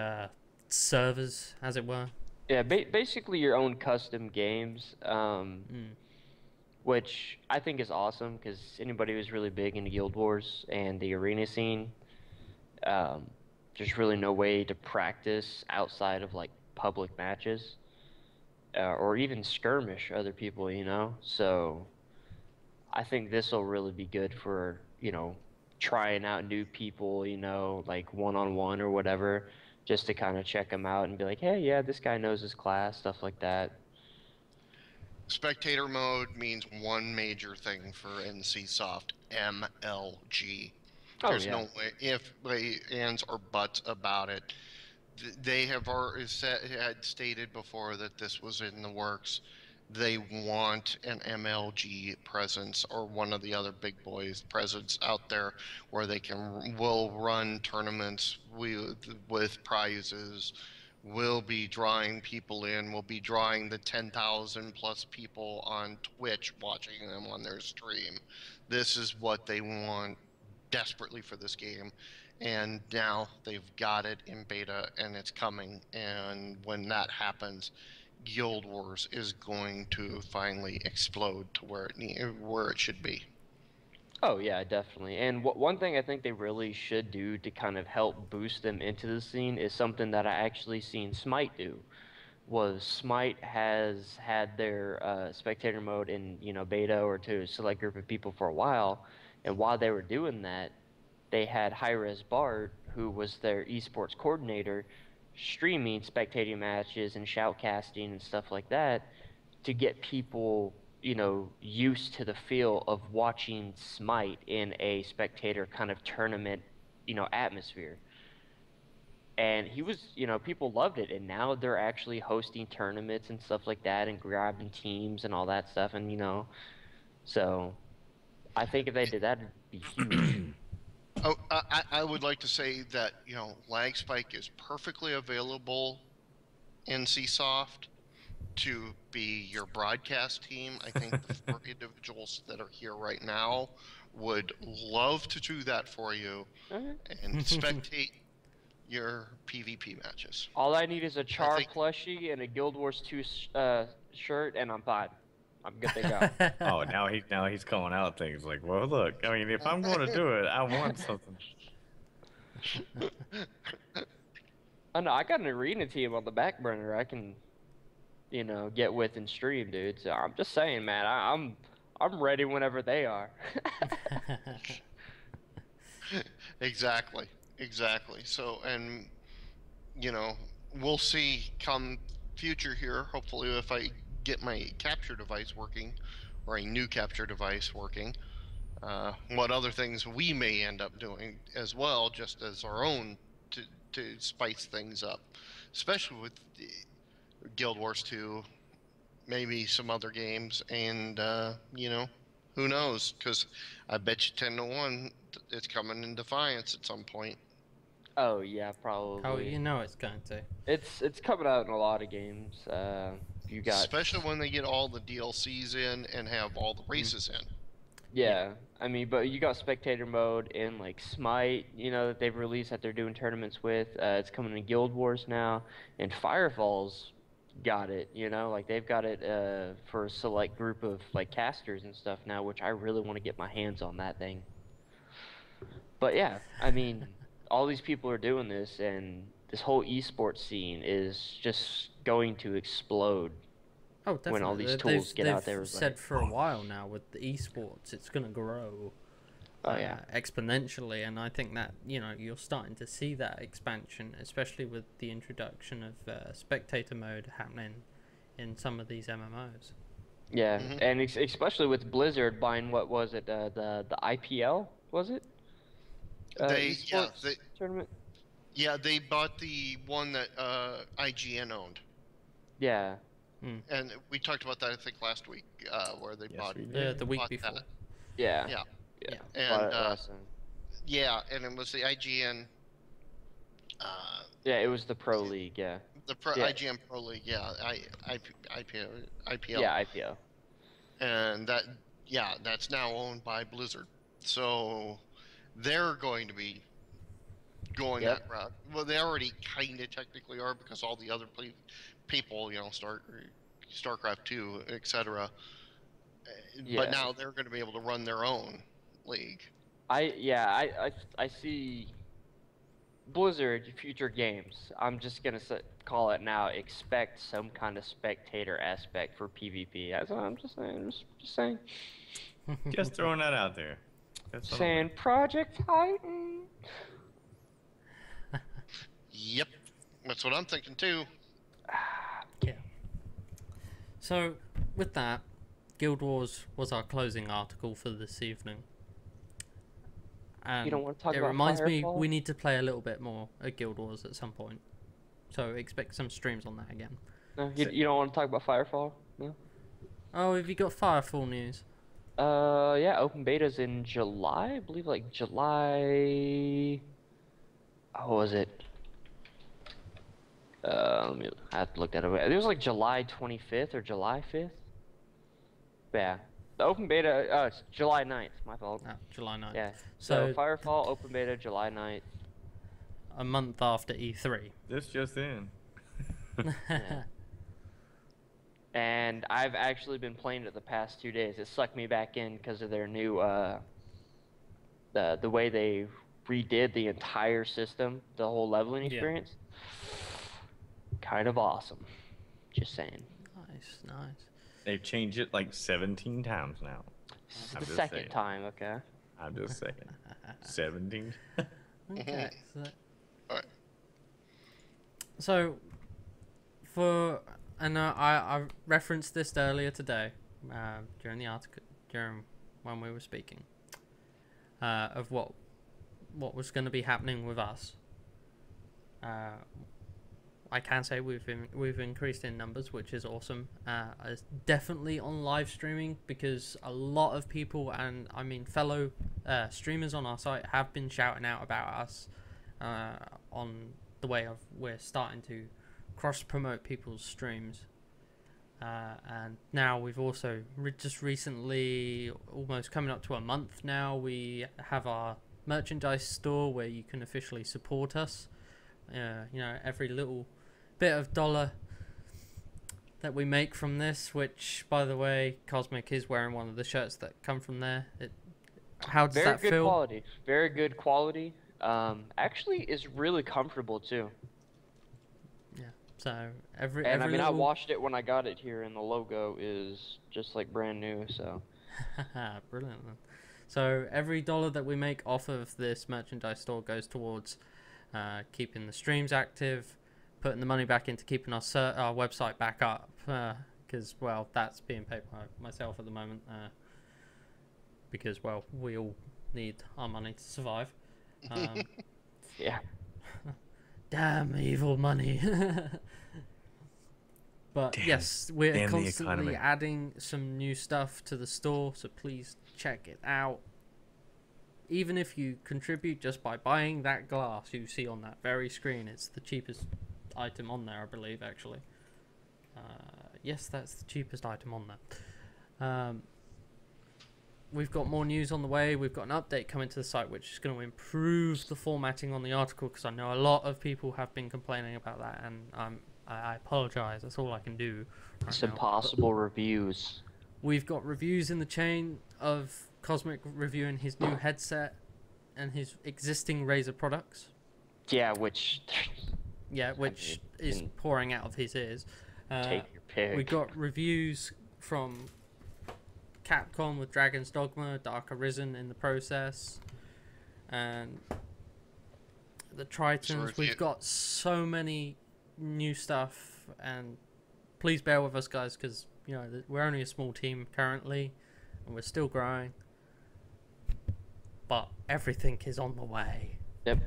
servers, as it were. Yeah, basically your own custom games, which I think is awesome because anybody who's really big into Guild Wars and the arena scene, there's really no way to practice outside of like public matches or even skirmish other people, So I think this will really be good for you know, trying out new people, you know, like one-on-one or whatever, just to kind of check them out and be like, hey, yeah, this guy knows his class, stuff like that. Spectator mode means one major thing for NCSoft: MLG. Oh, There's yeah. no way, if ands or buts about it. They have already had stated before that this was in the works. They want an MLG presence or one of the other big boys presence out there where they will run tournaments with prizes. We'll be drawing people in. We'll be drawing the 10,000 plus people on Twitch watching them on their stream. This is what they want desperately for this game, and now they've got it in beta and it's coming. And when that happens, Guild Wars is going to finally explode to where it should be. Oh yeah, definitely. And one thing I think they really should do to kind of help boost them into the scene is something that I actually seen Smite do. Was Smite has had their spectator mode in, you know, beta or to a select group of people for a while, and while they were doing that, they had Hi-Res Bart, who was their esports coordinator, streaming spectating matches and shoutcasting and stuff like that to get people, you know, used to the feel of watching Smite in a spectator kind of tournament, you know, atmosphere. And he was, you know, people loved it, and now they're actually hosting tournaments and stuff like that and grabbing teams and all that stuff, and, you know, so I think if they did that, it'd be huge. Oh, I would like to say that, you know, LagSpike is perfectly available in CSoft to be your broadcast team. I think the 4 individuals that are here right now would love to do that for you and spectate your PvP matches. All I need is a Char plushie and a Guild Wars 2 shirt, and I'm fine. I'm good to go. Oh, now he's calling out things like, well, look, I mean, if I'm going to do it, I want something. Oh no, I got an arena team on the back burner I can, you know, get with and stream, dude. So I'm just saying, man, I'm ready whenever they are. Exactly. So, and, you know, we'll see come future here, hopefully, if I get my capture device working, or a new capture device working, what other things we may end up doing as well, just as our own, to spice things up, especially with Guild Wars 2, maybe some other games, and, you know, who knows, because I bet you 10-1 it's coming in Defiance at some point. Oh yeah, probably. Oh, you know it's going to. It's coming out in a lot of games. You got especially when they get all the DLCs in and have all the races in. Yeah, I mean, but you got spectator mode in like Smite, you know, that they've released that they're doing tournaments with. It's coming in Guild Wars now, and Firefall's got it. You know, like they've got it for a select group of like casters and stuff now, which I really want to get my hands on that thing. But yeah, I mean. All these people are doing this, and this whole esports scene is just going to explode. Oh, definitely. When all these tools get out there. They've said for a while now with the esports, it's going to grow exponentially, and I think that, you know, you're starting to see that expansion, especially with the introduction of spectator mode happening in some of these MMOs. Yeah, and especially with Blizzard buying, what was it, the IPL, was it? Tournament? Yeah, they bought the one that IGN owned. Yeah. And we talked about that, I think, last week, where they bought the week before. That. Yeah. And yeah, and it was the IGN. Yeah, it was the Pro League. Yeah. The IGN Pro League. Yeah, IPL. Yeah, IPL. And that's now owned by Blizzard. So they're going to be going that route. Well, they already kind of technically are, because all the other people, you know, StarCraft 2, etc. But now they're going to be able to run their own league. I see Blizzard future games. I'm just gonna call it now. Expect some kind of spectator aspect for PvP. I'm just saying. Just throwing that out there. Saying Project Titan. Yep, that's what I'm thinking too. Yeah. So, with that, Guild Wars was our closing article for this evening. And you don't want to talk it about reminds Firefall? me we need to play a little bit more at Guild Wars at some point. So expect some streams on that again. No, you don't want to talk about Firefall? No? Oh, have you got Firefall news? Yeah, open beta's in July, I believe, like July. What was it? I have to look that up. It was like July 25th or July 5th. Yeah, the open beta. It's July 9th. My fault. Oh, July 9th. Yeah. So Firefall open beta July 9th. A month after E3. This just in. Yeah. And I've actually been playing it the past 2 days. It sucked me back in because of their new the way they redid the entire system, the whole leveling experience. Kind of awesome. Just saying. Nice. They've changed it like 17 times now. The second time, okay. I'm just saying. 17. Okay. So, I referenced this earlier today during the article, when we were speaking of what was going to be happening with us. I can say we've increased in numbers, which is awesome. It's definitely on live streaming, because a lot of people, and I mean fellow streamers on our site, have been shouting out about us on the way we're starting to cross promote people's streams. And now we've also just recently, almost coming up to a month now, we have our merchandise store where you can officially support us. Every little bit of dollar that we make from this, which, by the way, Cosmic is wearing one of the shirts that come from there. How does that feel? Very good quality. Very good quality. Actually is really comfortable too. Yeah. So I washed it when I got it here, and the logo is just like brand new. So. Brilliant. So every dollar that we make off of this merchandise store goes towards keeping the streams active, putting the money back into keeping our website back up, because that's being paid by myself at the moment, because we all need our money to survive. Yeah. Damn evil money. But yes, we're constantly adding some new stuff to the store, so please check it out. Even if you contribute just by buying that glass you see on that very screen, it's the cheapest item on there, I believe, actually. Yes, that's the cheapest item on there. We've got more news on the way. We've got an update coming to the site which is going to improve the formatting on the article, because I know a lot of people have been complaining about that, and I apologize. That's all I can do. It's impossible reviews. We've got reviews in the chain of Cosmic reviewing his new headset and his existing Razer products. Yeah, which is pouring out of his ears. Take your pick. We got reviews from Capcom with Dragon's Dogma, Dark Arisen in the process, and the Tritons. We've got so many new stuff, and please bear with us, guys, because we're only a small team currently, and we're still growing. But everything is on the way. Yep.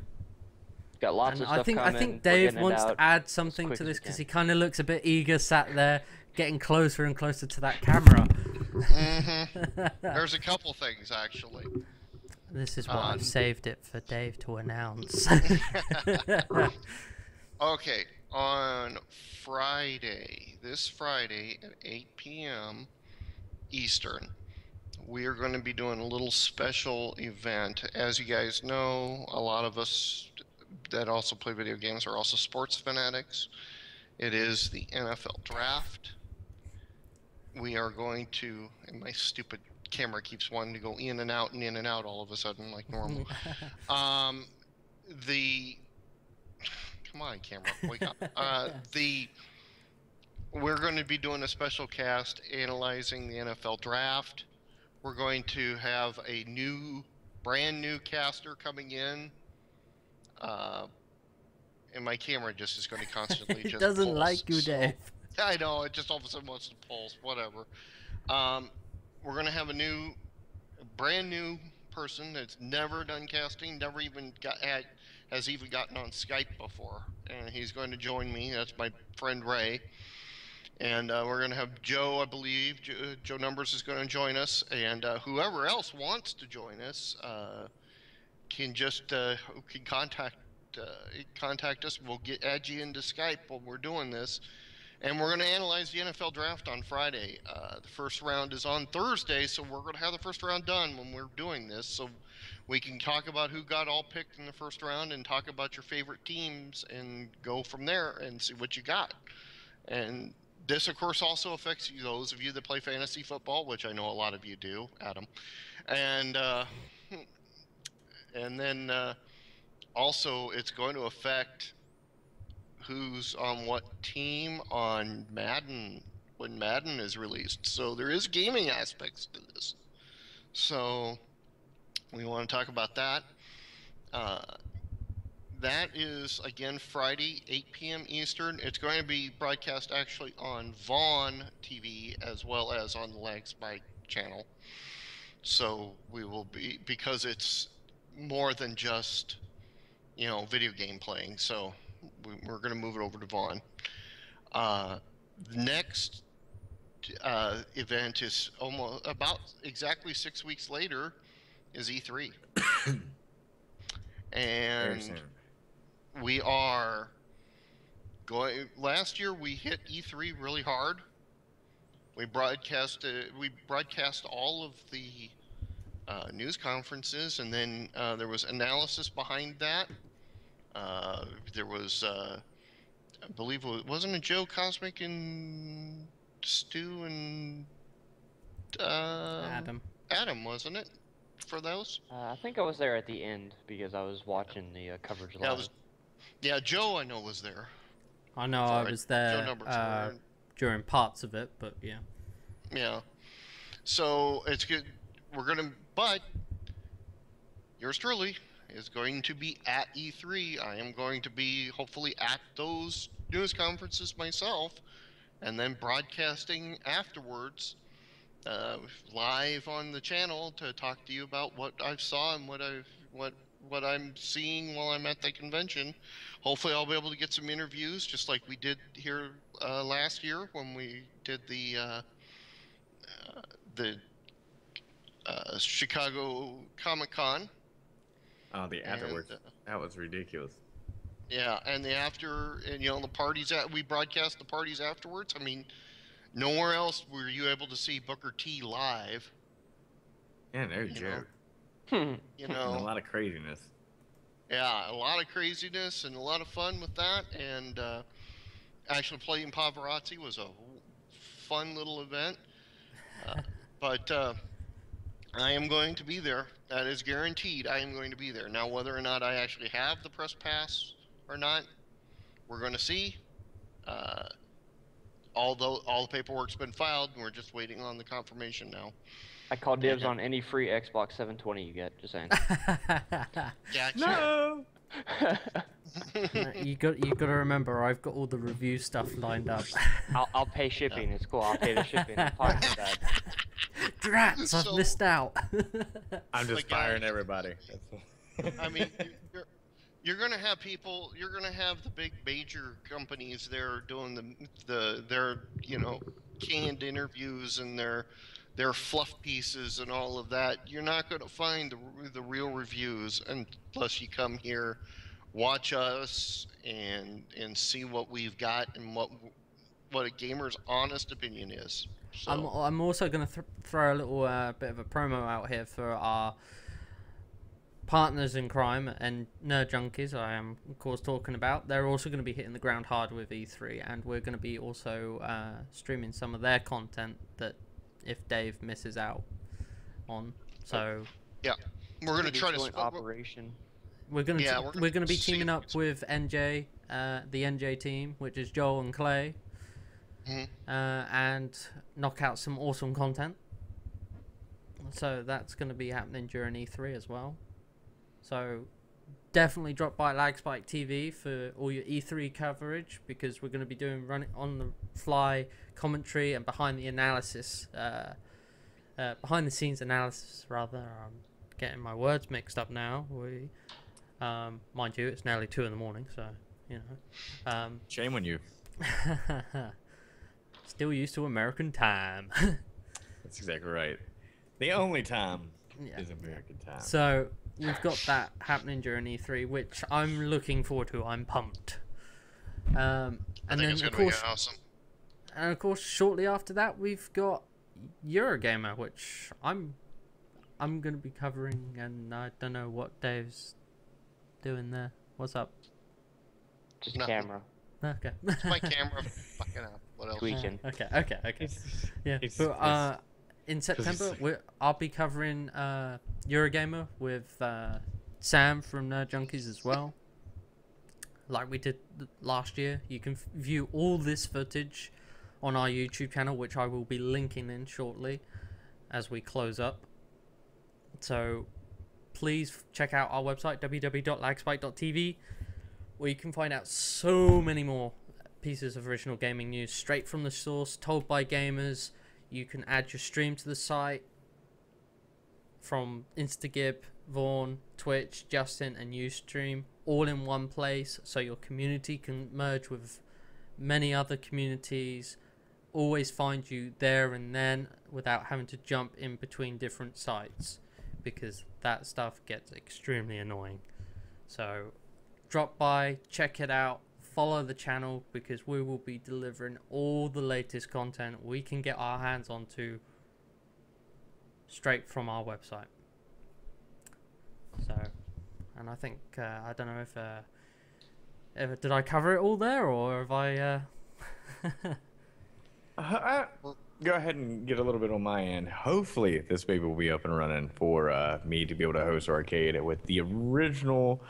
Got lots of stuff coming. I think Dave wants to add something to this, because he kind of looks a bit eager, sat there, getting closer and closer to that camera. There's a couple things, actually. This is why I've saved it for Dave to announce. Okay, on this Friday at 8 p.m. Eastern, we are going to be doing a little special event. As you guys know, a lot of us that also play video games are also sports fanatics. It is the NFL Draft. We are going to, and my stupid camera keeps wanting to go in and out and in and out all of a sudden like normal. Come on, camera, wake up. We're going to be doing a special cast analyzing the NFL Draft. We're going to have a new brand new caster coming in. And my camera just is going to constantly It just doesn't pulse, like you, so- Dave. I know, it just all of a sudden wants to pulse, whatever. We're going to have a brand new person that's never done casting, never even has even gotten on Skype before. And he's going to join me. That's my friend Ray. And we're going to have Joe, I believe. Joe Numbers is going to join us. And whoever else wants to join us can just can contact us. We'll add you into Skype while we're doing this. And we're going to analyze the NFL draft on Friday. The first round is on Thursday, so we're going to have the first round done when we're doing this. So we can talk about who got all picked in the first round and talk about your favorite teams and go from there and see what you got. And this, of course, also affects you, those of you that play fantasy football, which I know a lot of you do, Adam. And then also it's going to affect who's on what team on Madden when Madden is released. So there is gaming aspects to this. So we want to talk about that. That is, again, Friday, 8 p.m. Eastern. It's going to be broadcast actually on Vaughn TV as well as on the LagSpike channel. So we will be, because it's more than just, video game playing. So we're going to move it over to Vaughn. Next event is almost about exactly 6 weeks later is E3. And we are going, last year we hit E3 really hard. We broadcast all of the news conferences, and then there was analysis behind that. There was, I believe, wasn't it Joe Cosmic and Stu and Adam, wasn't it, for those? I think I was there at the end because I was watching the coverage live. Yeah, Joe I know was there. I know I was there during parts of it, but yeah. Yeah. So it's good. But yours truly is going to be at E3. I am going to be hopefully at those news conferences myself, and then broadcasting afterwards, live on the channel to talk to you about what I saw and what I'm seeing while I'm at the convention. Hopefully I'll be able to get some interviews, just like we did here last year when we did the Chicago Comic-Con. Oh, the afterwards. That was ridiculous. Yeah, and the parties we broadcast the parties afterwards. I mean, nowhere else were you able to see Booker T live. Yeah, there's Joe. And a lot of craziness. Yeah, a lot of craziness and a lot of fun with that. And actually playing Pavarotti was a fun little event. But I am going to be there. That is guaranteed. I am going to be there. Now, whether or not I actually have the press pass or not, we're going to see. Although all the paperwork's been filed, and we're just waiting on the confirmation now. I call dibs on any free Xbox 720 you get. Just saying. Gotcha. No. You got to remember, I've got all the review stuff lined up. I'll pay shipping. It's cool. I'll pay the shipping. I'm fine with that. Drats, I've missed out. I'm just firing everybody. I mean, you're gonna have people. You're gonna have the big major companies there doing their canned interviews and their fluff pieces and all of that. You're not gonna find the real reviews unless you come here, watch us, and see what we've got and what a gamer's honest opinion is. So. I'm also going to throw a little bit of a promo out here for our partners in crime and Nerd Junkies. I am, of course, talking about. They're also going to be hitting the ground hard with E3, and we're going to be also streaming some of their content that if Dave misses out on. So yeah, we're going to try to operation. We're going to be teaming up with NJ, the NJ team, which is Joel and Clay. And knock out some awesome content. So that's going to be happening during E3 as well. So definitely drop by LagSpike TV for all your E3 coverage, because we're going to be doing running on the fly commentary and behind the analysis, behind the scenes analysis rather. I'm getting my words mixed up now. Mind you, it's nearly 2 in the morning, so you know. Shame on you. Still used to American time. That's exactly right. The only time is American time. So we've got that happening during E3, which I'm looking forward to. I'm pumped. I think it's going to be awesome. And of course, shortly after that, we've got Eurogamer, which I'm going to be covering, and I don't know what Dave's doing there. What's up? Just camera. Okay. It's my camera fucking up. What else? Tweaking. Okay. Yeah. But in September, I'll be covering Eurogamer with Sam from Nerd Junkies as well, like we did last year. You can view all this footage on our YouTube channel, which I will be linking in shortly as we close up. So please check out our website, www.lagspike.tv, where you can find out so many more pieces of original gaming news straight from the source, told by gamers. You can add your stream to the site from Instagib, Vaughn, Twitch, Justin, and Ustream, all in one place, so your community can merge with many other communities. Always find you there and then without having to jump in between different sites, because that stuff gets extremely annoying. So drop by, check it out, follow the channel, because we will be delivering all the latest content we can get our hands onto straight from our website. So, and I think I don't know if did I cover it all there, or have I go ahead and get a little bit on my end. Hopefully this baby will be up and running for me to be able to host RCade with the original,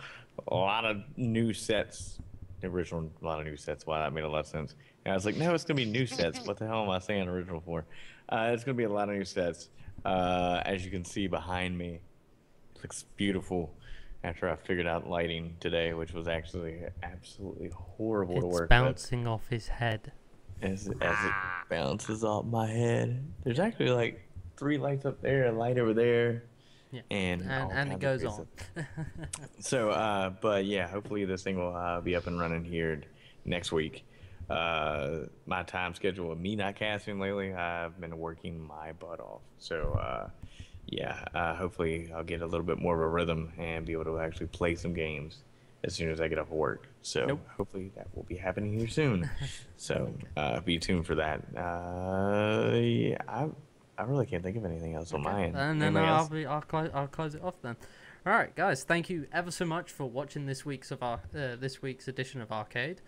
a lot of new sets. Wow, that made a lot of sense. And I was like, no, it's gonna be new sets. What the hell am I saying original for? It's gonna be a lot of new sets. As you can see behind me, it looks beautiful. After I figured out lighting today, which was actually absolutely horrible to work with. It's bouncing off his head. As it bounces off my head. There's actually like 3 lights up there, a light over there. Yeah. And it goes on. So, but yeah, hopefully this thing will be up and running here next week. My time schedule with me not casting lately, I've been working my butt off. So, yeah, hopefully I'll get a little bit more of a rhythm and be able to actually play some games as soon as I get off of work. So hopefully that will be happening here soon. So be tuned for that. Yeah, I really can't think of anything else on my end. And then I'll close it off then. All right, guys, thank you ever so much for watching this week's edition of RCade.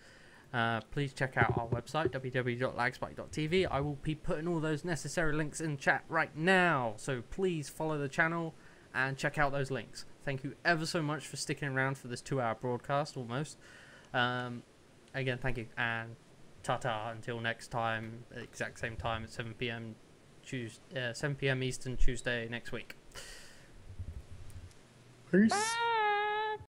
Please check out our website, www.lagspike.tv. I will be putting all those necessary links in chat right now, so please follow the channel and check out those links. Thank you ever so much for sticking around for this 2-hour broadcast almost. Again, thank you, and ta-ta until next time, exact same time at 7 p.m. 7 p.m. Eastern Tuesday next week. Peace.